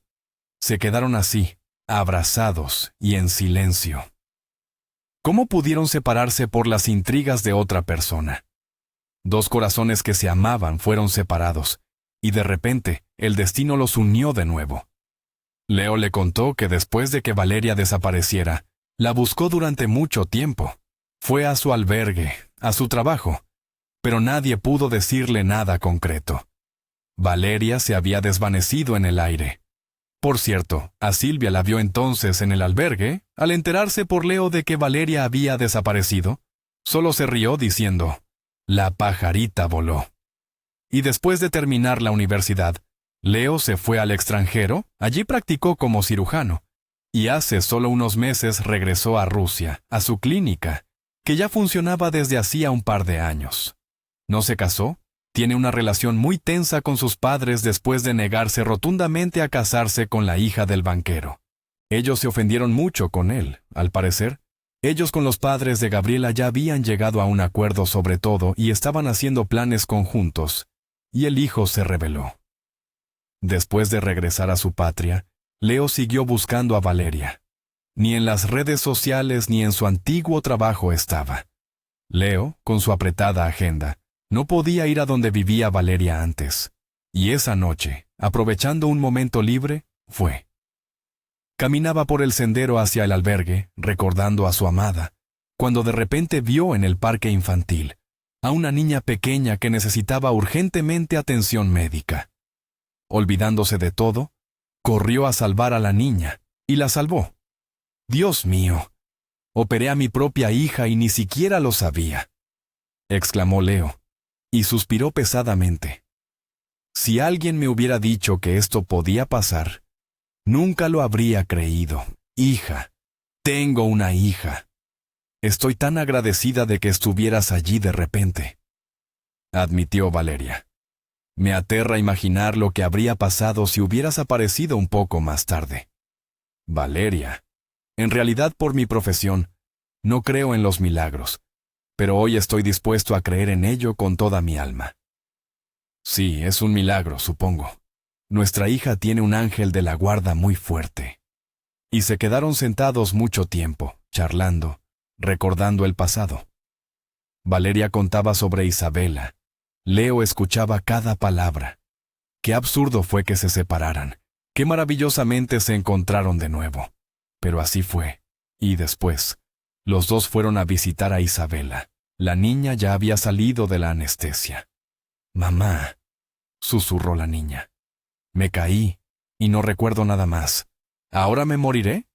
Se quedaron así, abrazados y en silencio. ¿Cómo pudieron separarse por las intrigas de otra persona? Dos corazones que se amaban fueron separados, y de repente el destino los unió de nuevo. Leo le contó que después de que Valeria desapareciera, la buscó durante mucho tiempo. Fue a su albergue, a su trabajo, pero nadie pudo decirle nada concreto. Valeria se había desvanecido en el aire. Por cierto, a Silvia la vio entonces en el albergue, al enterarse por Leo de que Valeria había desaparecido. Solo se rió diciendo, «La pajarita voló». Y después de terminar la universidad, Leo se fue al extranjero, allí practicó como cirujano, y hace solo unos meses regresó a Rusia, a su clínica, que ya funcionaba desde hacía un par de años. No se casó, tiene una relación muy tensa con sus padres después de negarse rotundamente a casarse con la hija del banquero. Ellos se ofendieron mucho con él, al parecer. Ellos con los padres de Gabriela ya habían llegado a un acuerdo sobre todo y estaban haciendo planes conjuntos, y el hijo se rebeló. Después de regresar a su patria, Leo siguió buscando a Valeria. Ni en las redes sociales ni en su antiguo trabajo estaba. Leo, con su apretada agenda, no podía ir a donde vivía Valeria antes. Y esa noche, aprovechando un momento libre, fue. Caminaba por el sendero hacia el albergue, recordando a su amada, cuando de repente vio en el parque infantil a una niña pequeña que necesitaba urgentemente atención médica. Olvidándose de todo, corrió a salvar a la niña, y la salvó. «Dios mío, operé a mi propia hija y ni siquiera lo sabía», exclamó Leo, y suspiró pesadamente. Si alguien me hubiera dicho que esto podía pasar, nunca lo habría creído. Hija, tengo una hija. Estoy tan agradecida de que estuvieras allí de repente, admitió Valeria. Me aterra imaginar lo que habría pasado si hubieras aparecido un poco más tarde. Valeria, en realidad por mi profesión, no creo en los milagros, pero hoy estoy dispuesto a creer en ello con toda mi alma. Sí, es un milagro, supongo. Nuestra hija tiene un ángel de la guarda muy fuerte. Y se quedaron sentados mucho tiempo, charlando, recordando el pasado. Valeria contaba sobre Isabela. Leo escuchaba cada palabra. Qué absurdo fue que se separaran. Qué maravillosamente se encontraron de nuevo. Pero así fue. Y después, los dos fueron a visitar a Isabela. La niña ya había salido de la anestesia. «Mamá», susurró la niña. «Me caí, y no recuerdo nada más. ¿Ahora me moriré?»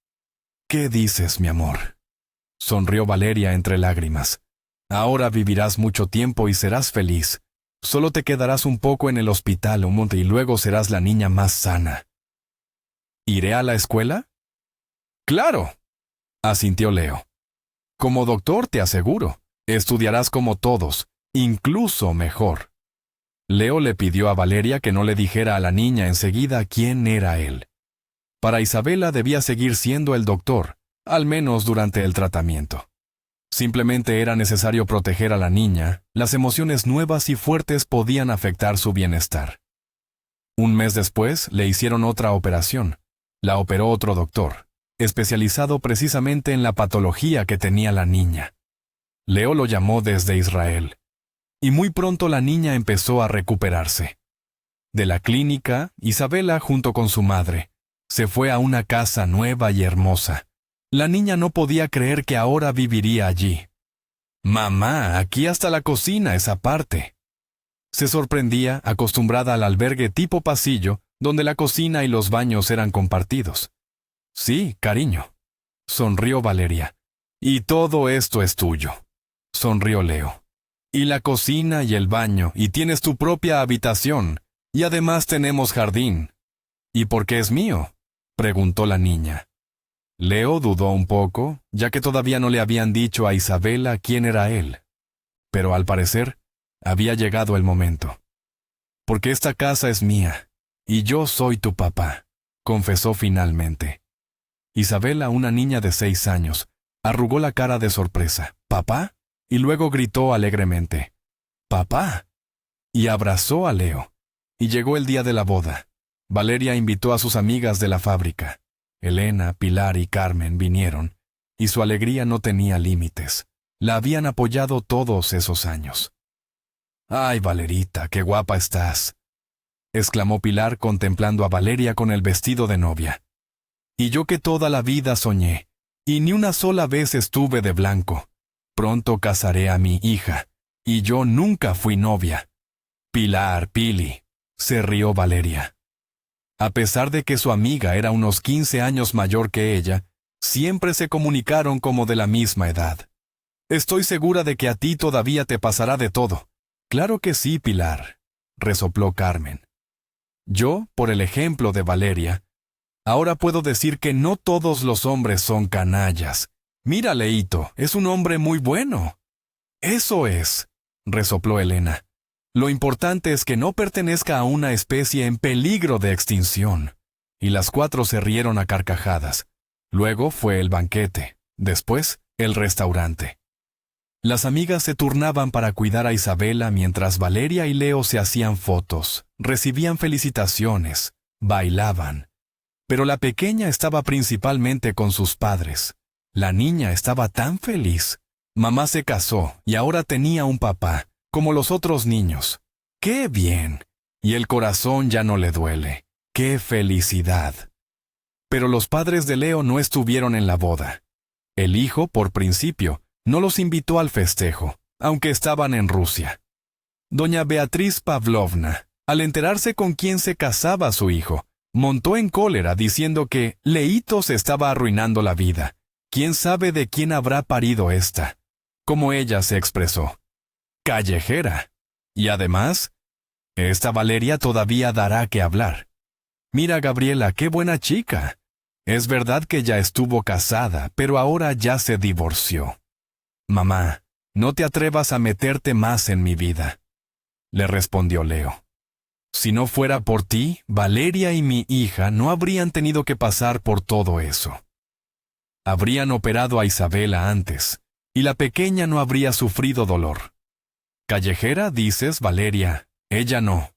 «¿Qué dices, mi amor?», sonrió Valeria entre lágrimas. «Ahora vivirás mucho tiempo y serás feliz. Solo te quedarás un poco en el hospital y luego serás la niña más sana». «¿Iré a la escuela?» «Claro», asintió Leo. «Como doctor, te aseguro. Estudiarás como todos, incluso mejor». Leo le pidió a Valeria que no le dijera a la niña enseguida quién era él. Para Isabela debía seguir siendo el doctor, al menos durante el tratamiento. Simplemente era necesario proteger a la niña, las emociones nuevas y fuertes podían afectar su bienestar. Un mes después le hicieron otra operación. La operó otro doctor, especializado precisamente en la patología que tenía la niña. Leo lo llamó desde Israel. Y muy pronto la niña empezó a recuperarse. De la clínica, Isabela, junto con su madre, se fue a una casa nueva y hermosa. La niña no podía creer que ahora viviría allí. «Mamá, aquí hasta la cocina es aparte». Se sorprendía, acostumbrada al albergue tipo pasillo, donde la cocina y los baños eran compartidos. «Sí, cariño», sonrió Valeria. «Y todo esto es tuyo», sonrió Leo. «Y la cocina y el baño, y tienes tu propia habitación, y además tenemos jardín». «¿Y por qué es mío?», preguntó la niña. Leo dudó un poco, ya que todavía no le habían dicho a Isabela quién era él. Pero al parecer, había llegado el momento. «Porque esta casa es mía, y yo soy tu papá», confesó finalmente. Isabela, una niña de 6 años, arrugó la cara de sorpresa. «¿Papá?», y luego gritó alegremente. «¡Papá!», y abrazó a Leo. Y llegó el día de la boda. Valeria invitó a sus amigas de la fábrica. Elena, Pilar y Carmen vinieron, y su alegría no tenía límites. La habían apoyado todos esos años. «¡Ay, Valerita, qué guapa estás!», exclamó Pilar contemplando a Valeria con el vestido de novia. «Y yo que toda la vida soñé, y ni una sola vez estuve de blanco. Pronto casaré a mi hija, y yo nunca fui novia». «Pilar, Pili», se rió Valeria. A pesar de que su amiga era unos 15 años mayor que ella, siempre se comunicaron como de la misma edad. Estoy segura de que a ti todavía te pasará de todo. Claro que sí, Pilar, resopló Carmen. Yo, por el ejemplo de Valeria, ahora puedo decir que no todos los hombres son canallas. Mira, Leito, es un hombre muy bueno. Eso es, resopló Elena. Lo importante es que no pertenezca a una especie en peligro de extinción. Y las cuatro se rieron a carcajadas. Luego fue el banquete, después el restaurante. Las amigas se turnaban para cuidar a Isabela mientras Valeria y Leo se hacían fotos, recibían felicitaciones, bailaban. Pero la pequeña estaba principalmente con sus padres. La niña estaba tan feliz. Mamá se casó y ahora tenía un papá, como los otros niños. ¡Qué bien! Y el corazón ya no le duele. ¡Qué felicidad! Pero los padres de Leo no estuvieron en la boda. El hijo, por principio, no los invitó al festejo, aunque estaban en Rusia. Doña Beatriz Pavlovna, al enterarse con quién se casaba su hijo, montó en cólera diciendo que Leito se estaba arruinando la vida. ¿Quién sabe de quién habrá parido esta? Como ella se expresó. Callejera. Y además, esta Valeria todavía dará que hablar. Mira, Gabriela, qué buena chica. Es verdad que ya estuvo casada, pero ahora ya se divorció. Mamá, no te atrevas a meterte más en mi vida, le respondió Leo. Si no fuera por ti, Valeria y mi hija no habrían tenido que pasar por todo eso. Habrían operado a Isabela antes, y la pequeña no habría sufrido dolor. Callejera, dices, Valeria, ella no.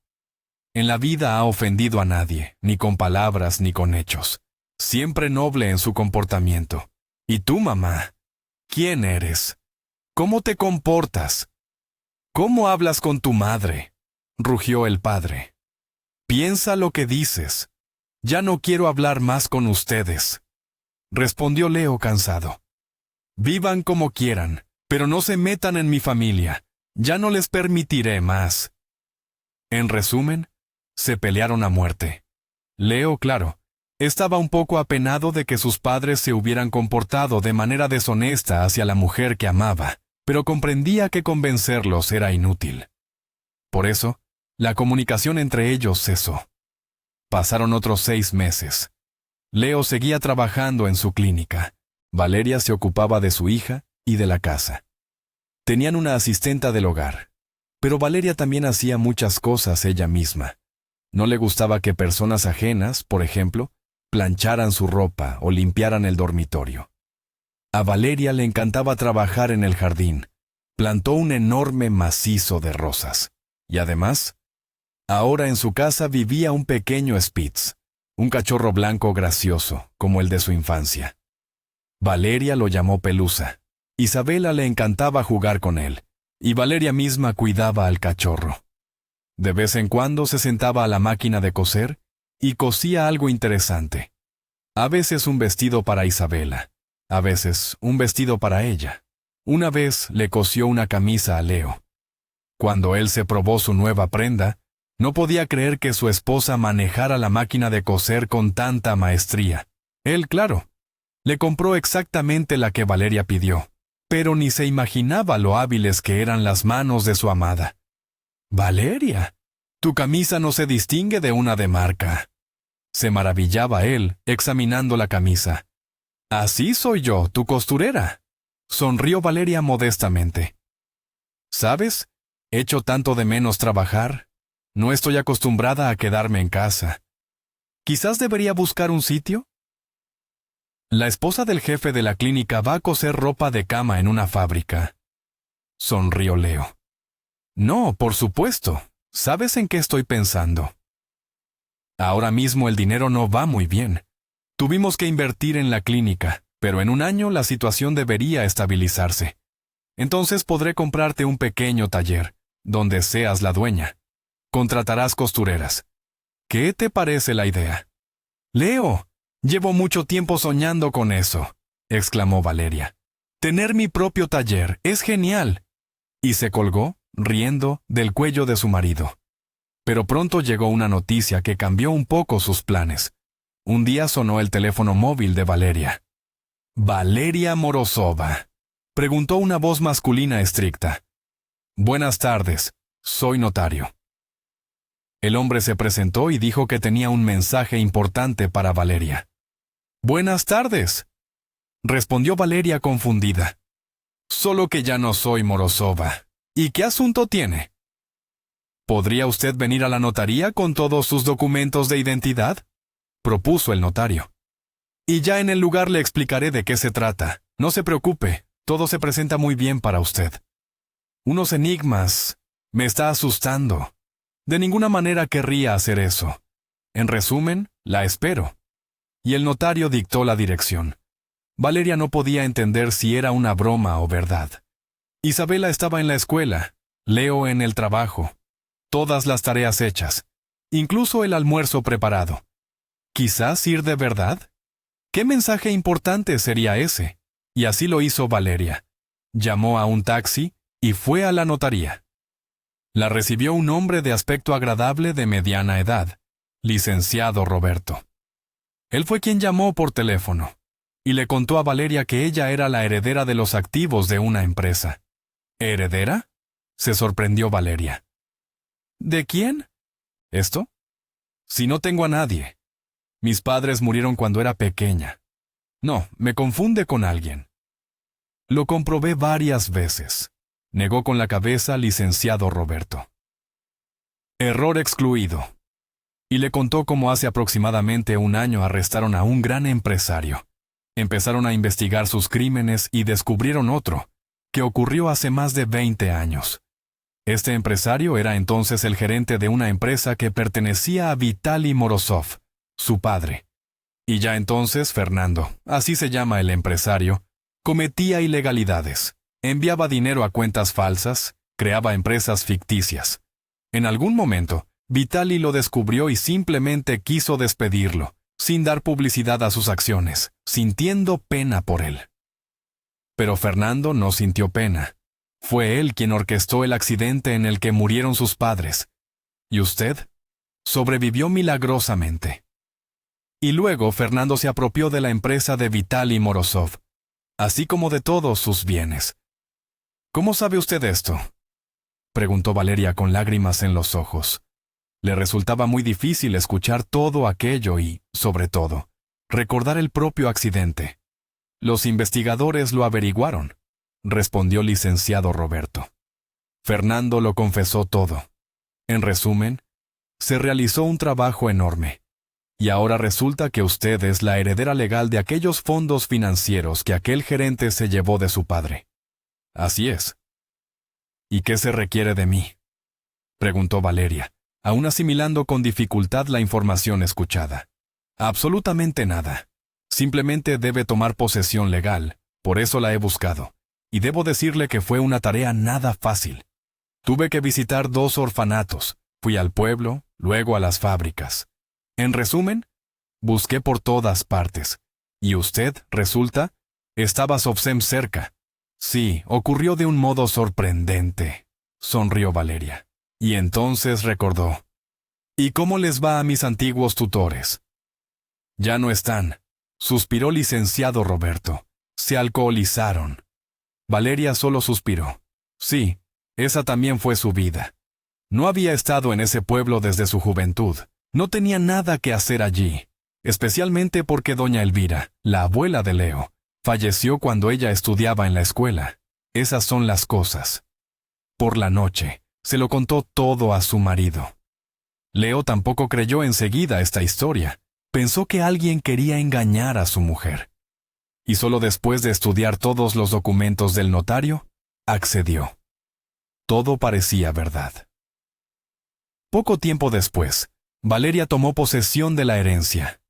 En la vida ha ofendido a nadie, ni con palabras ni con hechos. Siempre noble en su comportamiento. ¿Y tú, mamá? ¿Quién eres? ¿Cómo te comportas? ¿Cómo hablas con tu madre? Rugió el padre. Piensa lo que dices. Ya no quiero hablar más con ustedes, respondió Leo cansado. Vivan como quieran, pero no se metan en mi familia. Ya no les permitiré más. En resumen, se pelearon a muerte. Leo, claro, estaba un poco apenado de que sus padres se hubieran comportado de manera deshonesta hacia la mujer que amaba, pero comprendía que convencerlos era inútil. Por eso, la comunicación entre ellos cesó. Pasaron otros 6 meses. Leo seguía trabajando en su clínica. Valeria se ocupaba de su hija y de la casa. Tenían una asistenta del hogar. Pero Valeria también hacía muchas cosas ella misma. No le gustaba que personas ajenas, por ejemplo, plancharan su ropa o limpiaran el dormitorio. A Valeria le encantaba trabajar en el jardín. Plantó un enorme macizo de rosas. Y además, ahora en su casa vivía un pequeño Spitz, un cachorro blanco gracioso, como el de su infancia. Valeria lo llamó Pelusa. Isabela le encantaba jugar con él, y Valeria misma cuidaba al cachorro. De vez en cuando se sentaba a la máquina de coser y cosía algo interesante. A veces un vestido para Isabela, a veces un vestido para ella. Una vez le cosió una camisa a Leo. Cuando él se probó su nueva prenda, no podía creer que su esposa manejara la máquina de coser con tanta maestría. Él, claro, le compró exactamente la que Valeria pidió, pero ni se imaginaba lo hábiles que eran las manos de su amada. «Valeria, tu camisa no se distingue de una de marca», se maravillaba él, examinando la camisa. «Así soy yo, tu costurera», sonrió Valeria modestamente. «¿Sabes? Echo tanto de menos trabajar. No estoy acostumbrada a quedarme en casa. ¿Quizás debería buscar un sitio?» La esposa del jefe de la clínica va a coser ropa de cama en una fábrica. Sonrió Leo. No, por supuesto. ¿Sabes en qué estoy pensando? Ahora mismo el dinero no va muy bien. Tuvimos que invertir en la clínica, pero en un año la situación debería estabilizarse. Entonces podré comprarte un pequeño taller, donde seas la dueña. Contratarás costureras. ¿Qué te parece la idea? Leo, llevo mucho tiempo soñando con eso, exclamó Valeria. Tener mi propio taller es genial. Y se colgó, riendo, del cuello de su marido. Pero pronto llegó una noticia que cambió un poco sus planes. Un día sonó el teléfono móvil de Valeria. Valeria Morozova, Preguntó una voz masculina estricta. Buenas tardes, soy notario. El hombre se presentó y dijo que tenía un mensaje importante para Valeria. Buenas tardes, respondió Valeria confundida. Solo que ya no soy Morozova. ¿Y qué asunto tiene? ¿Podría usted venir a la notaría con todos sus documentos de identidad?, propuso el notario. Y ya en el lugar le explicaré de qué se trata. No se preocupe, todo se presenta muy bien para usted. Unos enigmas. Me está asustando. De ninguna manera querría hacer eso. En resumen, la espero. Y el notario dictó la dirección. Valeria no podía entender si era una broma o verdad. Isabela estaba en la escuela, Leo en el trabajo, todas las tareas hechas, incluso el almuerzo preparado. ¿Quizás ir de verdad? ¿Qué mensaje importante sería ese? Y así lo hizo Valeria. Llamó a un taxi y fue a la notaría. La recibió un hombre de aspecto agradable de mediana edad, licenciado Roberto. Él fue quien llamó por teléfono y le contó a Valeria que ella era la heredera de los activos de una empresa. ¿Heredera?, se sorprendió Valeria. ¿De quién? ¿Esto? Si no tengo a nadie. Mis padres murieron cuando era pequeña. No, me confunde con alguien. Lo comprobé varias veces, negó con la cabeza licenciado Roberto. Error excluido. Y le contó cómo hace aproximadamente un año arrestaron a un gran empresario. Empezaron a investigar sus crímenes y descubrieron otro, que ocurrió hace más de 20 años. Este empresario era entonces el gerente de una empresa que pertenecía a Vitali Morozov, su padre. Y ya entonces Fernando, así se llama el empresario, cometía ilegalidades, enviaba dinero a cuentas falsas, creaba empresas ficticias. En algún momento, Vitali lo descubrió y simplemente quiso despedirlo, sin dar publicidad a sus acciones, sintiendo pena por él. Pero Fernando no sintió pena. Fue él quien orquestó el accidente en el que murieron sus padres. ¿Y usted? Sobrevivió milagrosamente. Y luego Fernando se apropió de la empresa de Vitali Morozov, así como de todos sus bienes. ¿Cómo sabe usted esto?, preguntó Valeria con lágrimas en los ojos. Le resultaba muy difícil escuchar todo aquello y, sobre todo, recordar el propio accidente. Los investigadores lo averiguaron, respondió licenciado Roberto. Fernando lo confesó todo. En resumen, se realizó un trabajo enorme. Y ahora resulta que usted es la heredera legal de aquellos fondos financieros que aquel gerente se llevó de su padre. Así es. ¿Y qué se requiere de mí?, preguntó Valeria, aún asimilando con dificultad la información escuchada. Absolutamente nada. Simplemente debe tomar posesión legal, por eso la he buscado. Y debo decirle que fue una tarea nada fácil. Tuve que visitar 2 orfanatos, fui al pueblo, luego a las fábricas. En resumen, busqué por todas partes. Y usted, resulta, estaba Sovsem cerca. Sí, ocurrió de un modo sorprendente, sonrió Valeria. Y entonces recordó. ¿Y cómo les va a mis antiguos tutores? Ya no están, suspiró licenciado Roberto. Se alcoholizaron. Valeria solo suspiró. Sí, esa también fue su vida. No había estado en ese pueblo desde su juventud. No tenía nada que hacer allí, especialmente porque doña Elvira, la abuela de Leo, falleció cuando ella estudiaba en la escuela. Esas son las cosas. Por la noche, se lo contó todo a su marido. Leo tampoco creyó enseguida esta historia. Pensó que alguien quería engañar a su mujer. Y solo después de estudiar todos los documentos del notario, accedió. Todo parecía verdad. Poco tiempo después, Valeria tomó posesión de la herencia.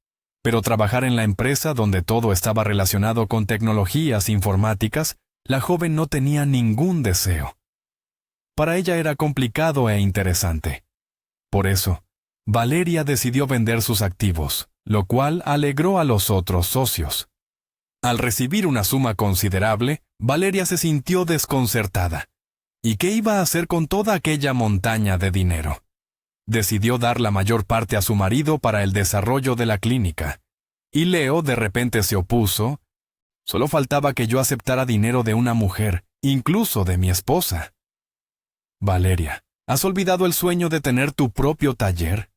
Pero trabajar en la empresa donde todo estaba relacionado con tecnologías informáticas, la joven no tenía ningún deseo. Para ella era complicado e interesante. Por eso, Valeria decidió vender sus activos, lo cual alegró a los otros socios. Al recibir una suma considerable, Valeria se sintió desconcertada. ¿Y qué iba a hacer con toda aquella montaña de dinero? Decidió dar la mayor parte a su marido para el desarrollo de la clínica. Y Leo de repente se opuso. Solo faltaba que yo aceptara dinero de una mujer, incluso de mi esposa. Valeria, ¿has olvidado el sueño de tener tu propio taller?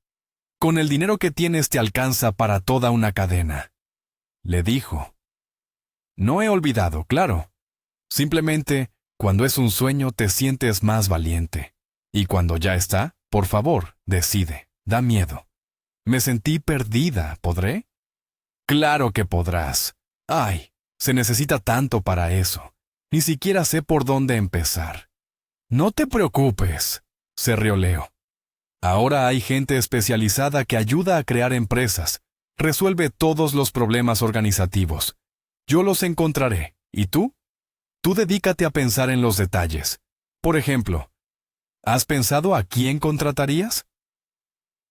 Con el dinero que tienes te alcanza para toda una cadena, le dijo. No he olvidado, claro. Simplemente, cuando es un sueño te sientes más valiente. Y cuando ya está, por favor, decide. Da miedo. Me sentí perdida, ¿podré? Claro que podrás. Ay, se necesita tanto para eso. Ni siquiera sé por dónde empezar. No te preocupes, se rió Leo. Ahora hay gente especializada que ayuda a crear empresas. Resuelve todos los problemas organizativos. Yo los encontraré. ¿Y tú? Tú dedícate a pensar en los detalles. Por ejemplo, ¿has pensado a quién contratarías?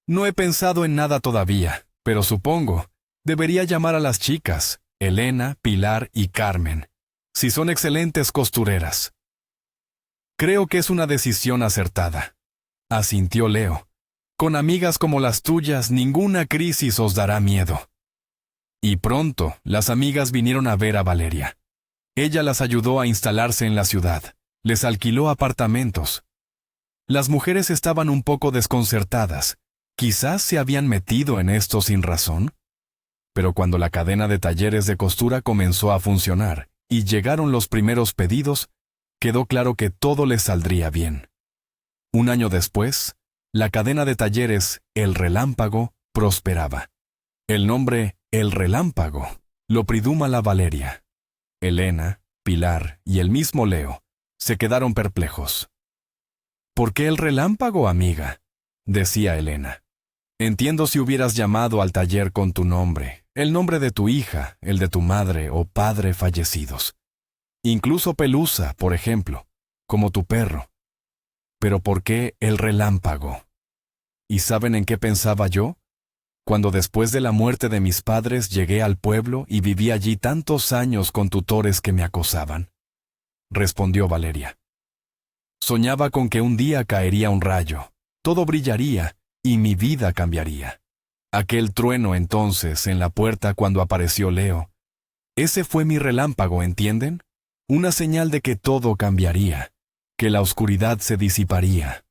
No he pensado en nada todavía, pero supongo, debería llamar a las chicas, Elena, Pilar y Carmen, si son excelentes costureras. Creo que es una decisión acertada, asintió Leo. Con amigas como las tuyas, ninguna crisis os dará miedo. Y pronto, las amigas vinieron a ver a Valeria. Ella las ayudó a instalarse en la ciudad, les alquiló apartamentos. Las mujeres estaban un poco desconcertadas. Quizás se habían metido en esto sin razón. Pero cuando la cadena de talleres de costura comenzó a funcionar y llegaron los primeros pedidos, quedó claro que todo les saldría bien. Un año después, la cadena de talleres El Relámpago prosperaba. El nombre El Relámpago lo priduma la Valeria. Elena, Pilar y el mismo Leo se quedaron perplejos. ¿Por qué El Relámpago, amiga?, decía Elena. Entiendo si hubieras llamado al taller con tu nombre, el nombre de tu hija, el de tu madre o padre fallecidos. Incluso Pelusa, por ejemplo, como tu perro. Pero ¿por qué El Relámpago? ¿Y saben en qué pensaba yo? Cuando después de la muerte de mis padres llegué al pueblo y viví allí tantos años con tutores que me acosaban, respondió Valeria. Soñaba con que un día caería un rayo, todo brillaría y mi vida cambiaría. Aquel trueno entonces en la puerta cuando apareció Leo, ese fue mi relámpago, ¿entienden? Una señal de que todo cambiaría, que la oscuridad se disiparía.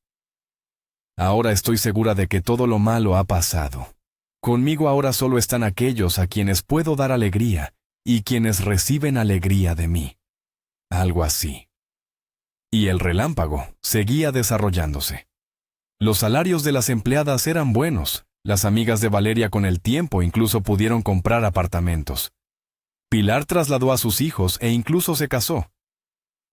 Ahora estoy segura de que todo lo malo ha pasado. Conmigo ahora solo están aquellos a quienes puedo dar alegría y quienes reciben alegría de mí. Algo así. Y el relámpago seguía desarrollándose. Los salarios de las empleadas eran buenos. Las amigas de Valeria con el tiempo incluso pudieron comprar apartamentos. Pilar trasladó a sus hijos e incluso se casó.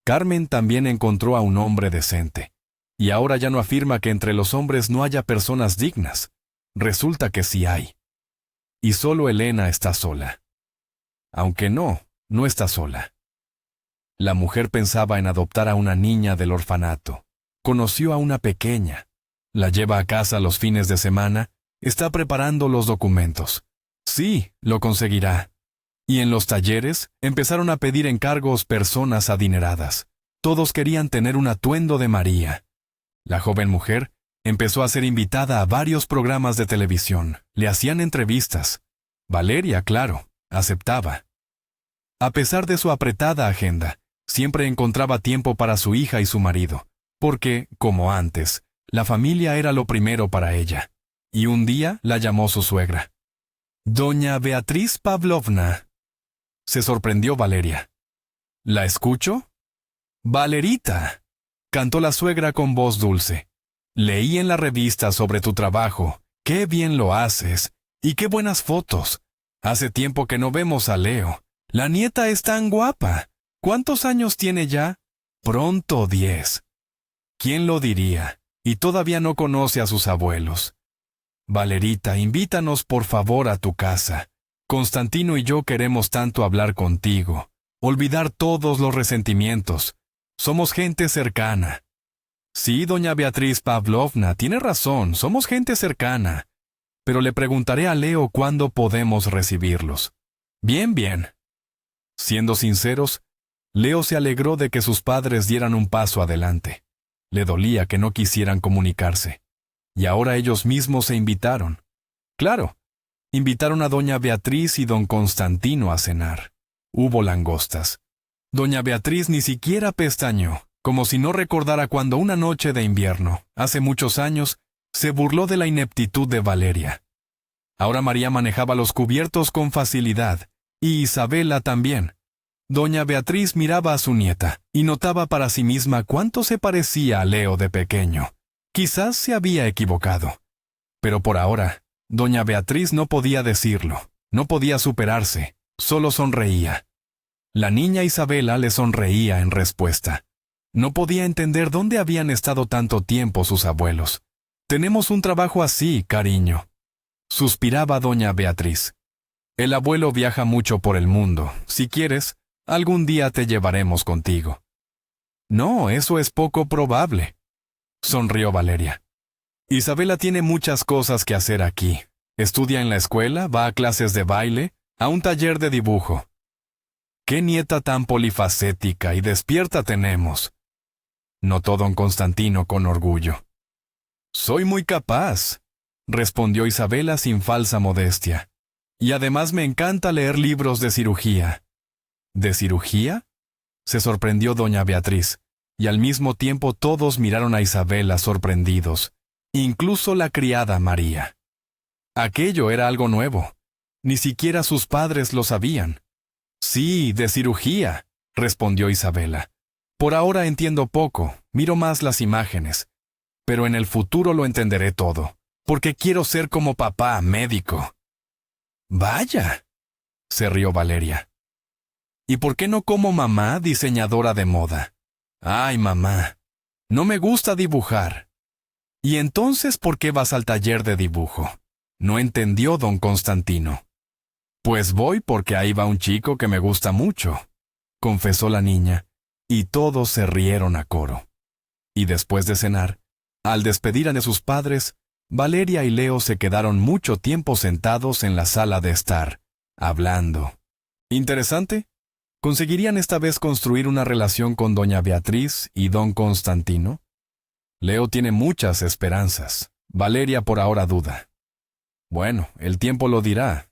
Carmen también encontró a un hombre decente. Y ahora ya no afirma que entre los hombres no haya personas dignas. Resulta que sí hay. Y solo Elena está sola. Aunque no está sola. La mujer pensaba en adoptar a una niña del orfanato. Conoció a una pequeña. La lleva a casa los fines de semana. Está preparando los documentos. Sí, lo conseguirá. Y en los talleres empezaron a pedir encargos personas adineradas. Todos querían tener un atuendo de María. La joven mujer empezó a ser invitada a varios programas de televisión. Le hacían entrevistas. Valeria, claro, aceptaba. A pesar de su apretada agenda, siempre encontraba tiempo para su hija y su marido, porque, como antes, la familia era lo primero para ella. Y un día la llamó su suegra. «Doña Beatriz Pavlovna», se sorprendió Valeria. «¿La escucho?» «Valerita», cantó la suegra con voz dulce. «Leí en la revista sobre tu trabajo. Qué bien lo haces. Y qué buenas fotos. Hace tiempo que no vemos a Leo. La nieta es tan guapa. ¿Cuántos años tiene ya?» «Pronto 10. ¿Quién lo diría? Y todavía no conoce a sus abuelos. Valerita, invítanos por favor a tu casa. Constantino y yo queremos tanto hablar contigo. Olvidar todos los resentimientos. Somos gente cercana». «Sí, doña Beatriz Pavlovna, tiene razón, somos gente cercana. Pero le preguntaré a Leo cuándo podemos recibirlos». «Bien, bien». Siendo sinceros, Leo se alegró de que sus padres dieran un paso adelante. Le dolía que no quisieran comunicarse. Y ahora ellos mismos se invitaron. Claro, invitaron a doña Beatriz y don Constantino a cenar. Hubo langostas. Doña Beatriz ni siquiera pestañeó, como si no recordara cuando una noche de invierno, hace muchos años, se burló de la ineptitud de Valeria. Ahora María manejaba los cubiertos con facilidad, y Isabela también. Doña Beatriz miraba a su nieta, y notaba para sí misma cuánto se parecía a Leo de pequeño. Quizás se había equivocado. Pero por ahora, doña Beatriz no podía decirlo, no podía superarse, solo sonreía. La niña Isabela le sonreía en respuesta. No podía entender dónde habían estado tanto tiempo sus abuelos. «Tenemos un trabajo así, cariño», suspiraba doña Beatriz. «El abuelo viaja mucho por el mundo. Si quieres, algún día te llevaremos contigo». «No, eso es poco probable», sonrió Valeria. «Isabela tiene muchas cosas que hacer aquí. Estudia en la escuela, va a clases de baile, a un taller de dibujo. ¡Qué nieta tan polifacética y despierta tenemos!», notó don Constantino con orgullo. «Soy muy capaz», respondió Isabela sin falsa modestia. «Y además me encanta leer libros de cirugía». «¿De cirugía?», se sorprendió doña Beatriz, y al mismo tiempo todos miraron a Isabela sorprendidos, incluso la criada María. Aquello era algo nuevo. Ni siquiera sus padres lo sabían. «Sí, de cirugía», respondió Isabela. «Por ahora entiendo poco, miro más las imágenes. Pero en el futuro lo entenderé todo, porque quiero ser como papá, médico». «Vaya», se rió Valeria. «¿Y por qué no como mamá, diseñadora de moda?» «Ay, mamá, no me gusta dibujar». «¿Y entonces por qué vas al taller de dibujo?», no entendió don Constantino. «Pues voy porque ahí va un chico que me gusta mucho», confesó la niña, y todos se rieron a coro. Y después de cenar, al despedir a sus padres, Valeria y Leo se quedaron mucho tiempo sentados en la sala de estar, hablando. ¿Interesante? ¿Conseguirían esta vez construir una relación con doña Beatriz y don Constantino? Leo tiene muchas esperanzas. Valeria por ahora duda. Bueno, el tiempo lo dirá.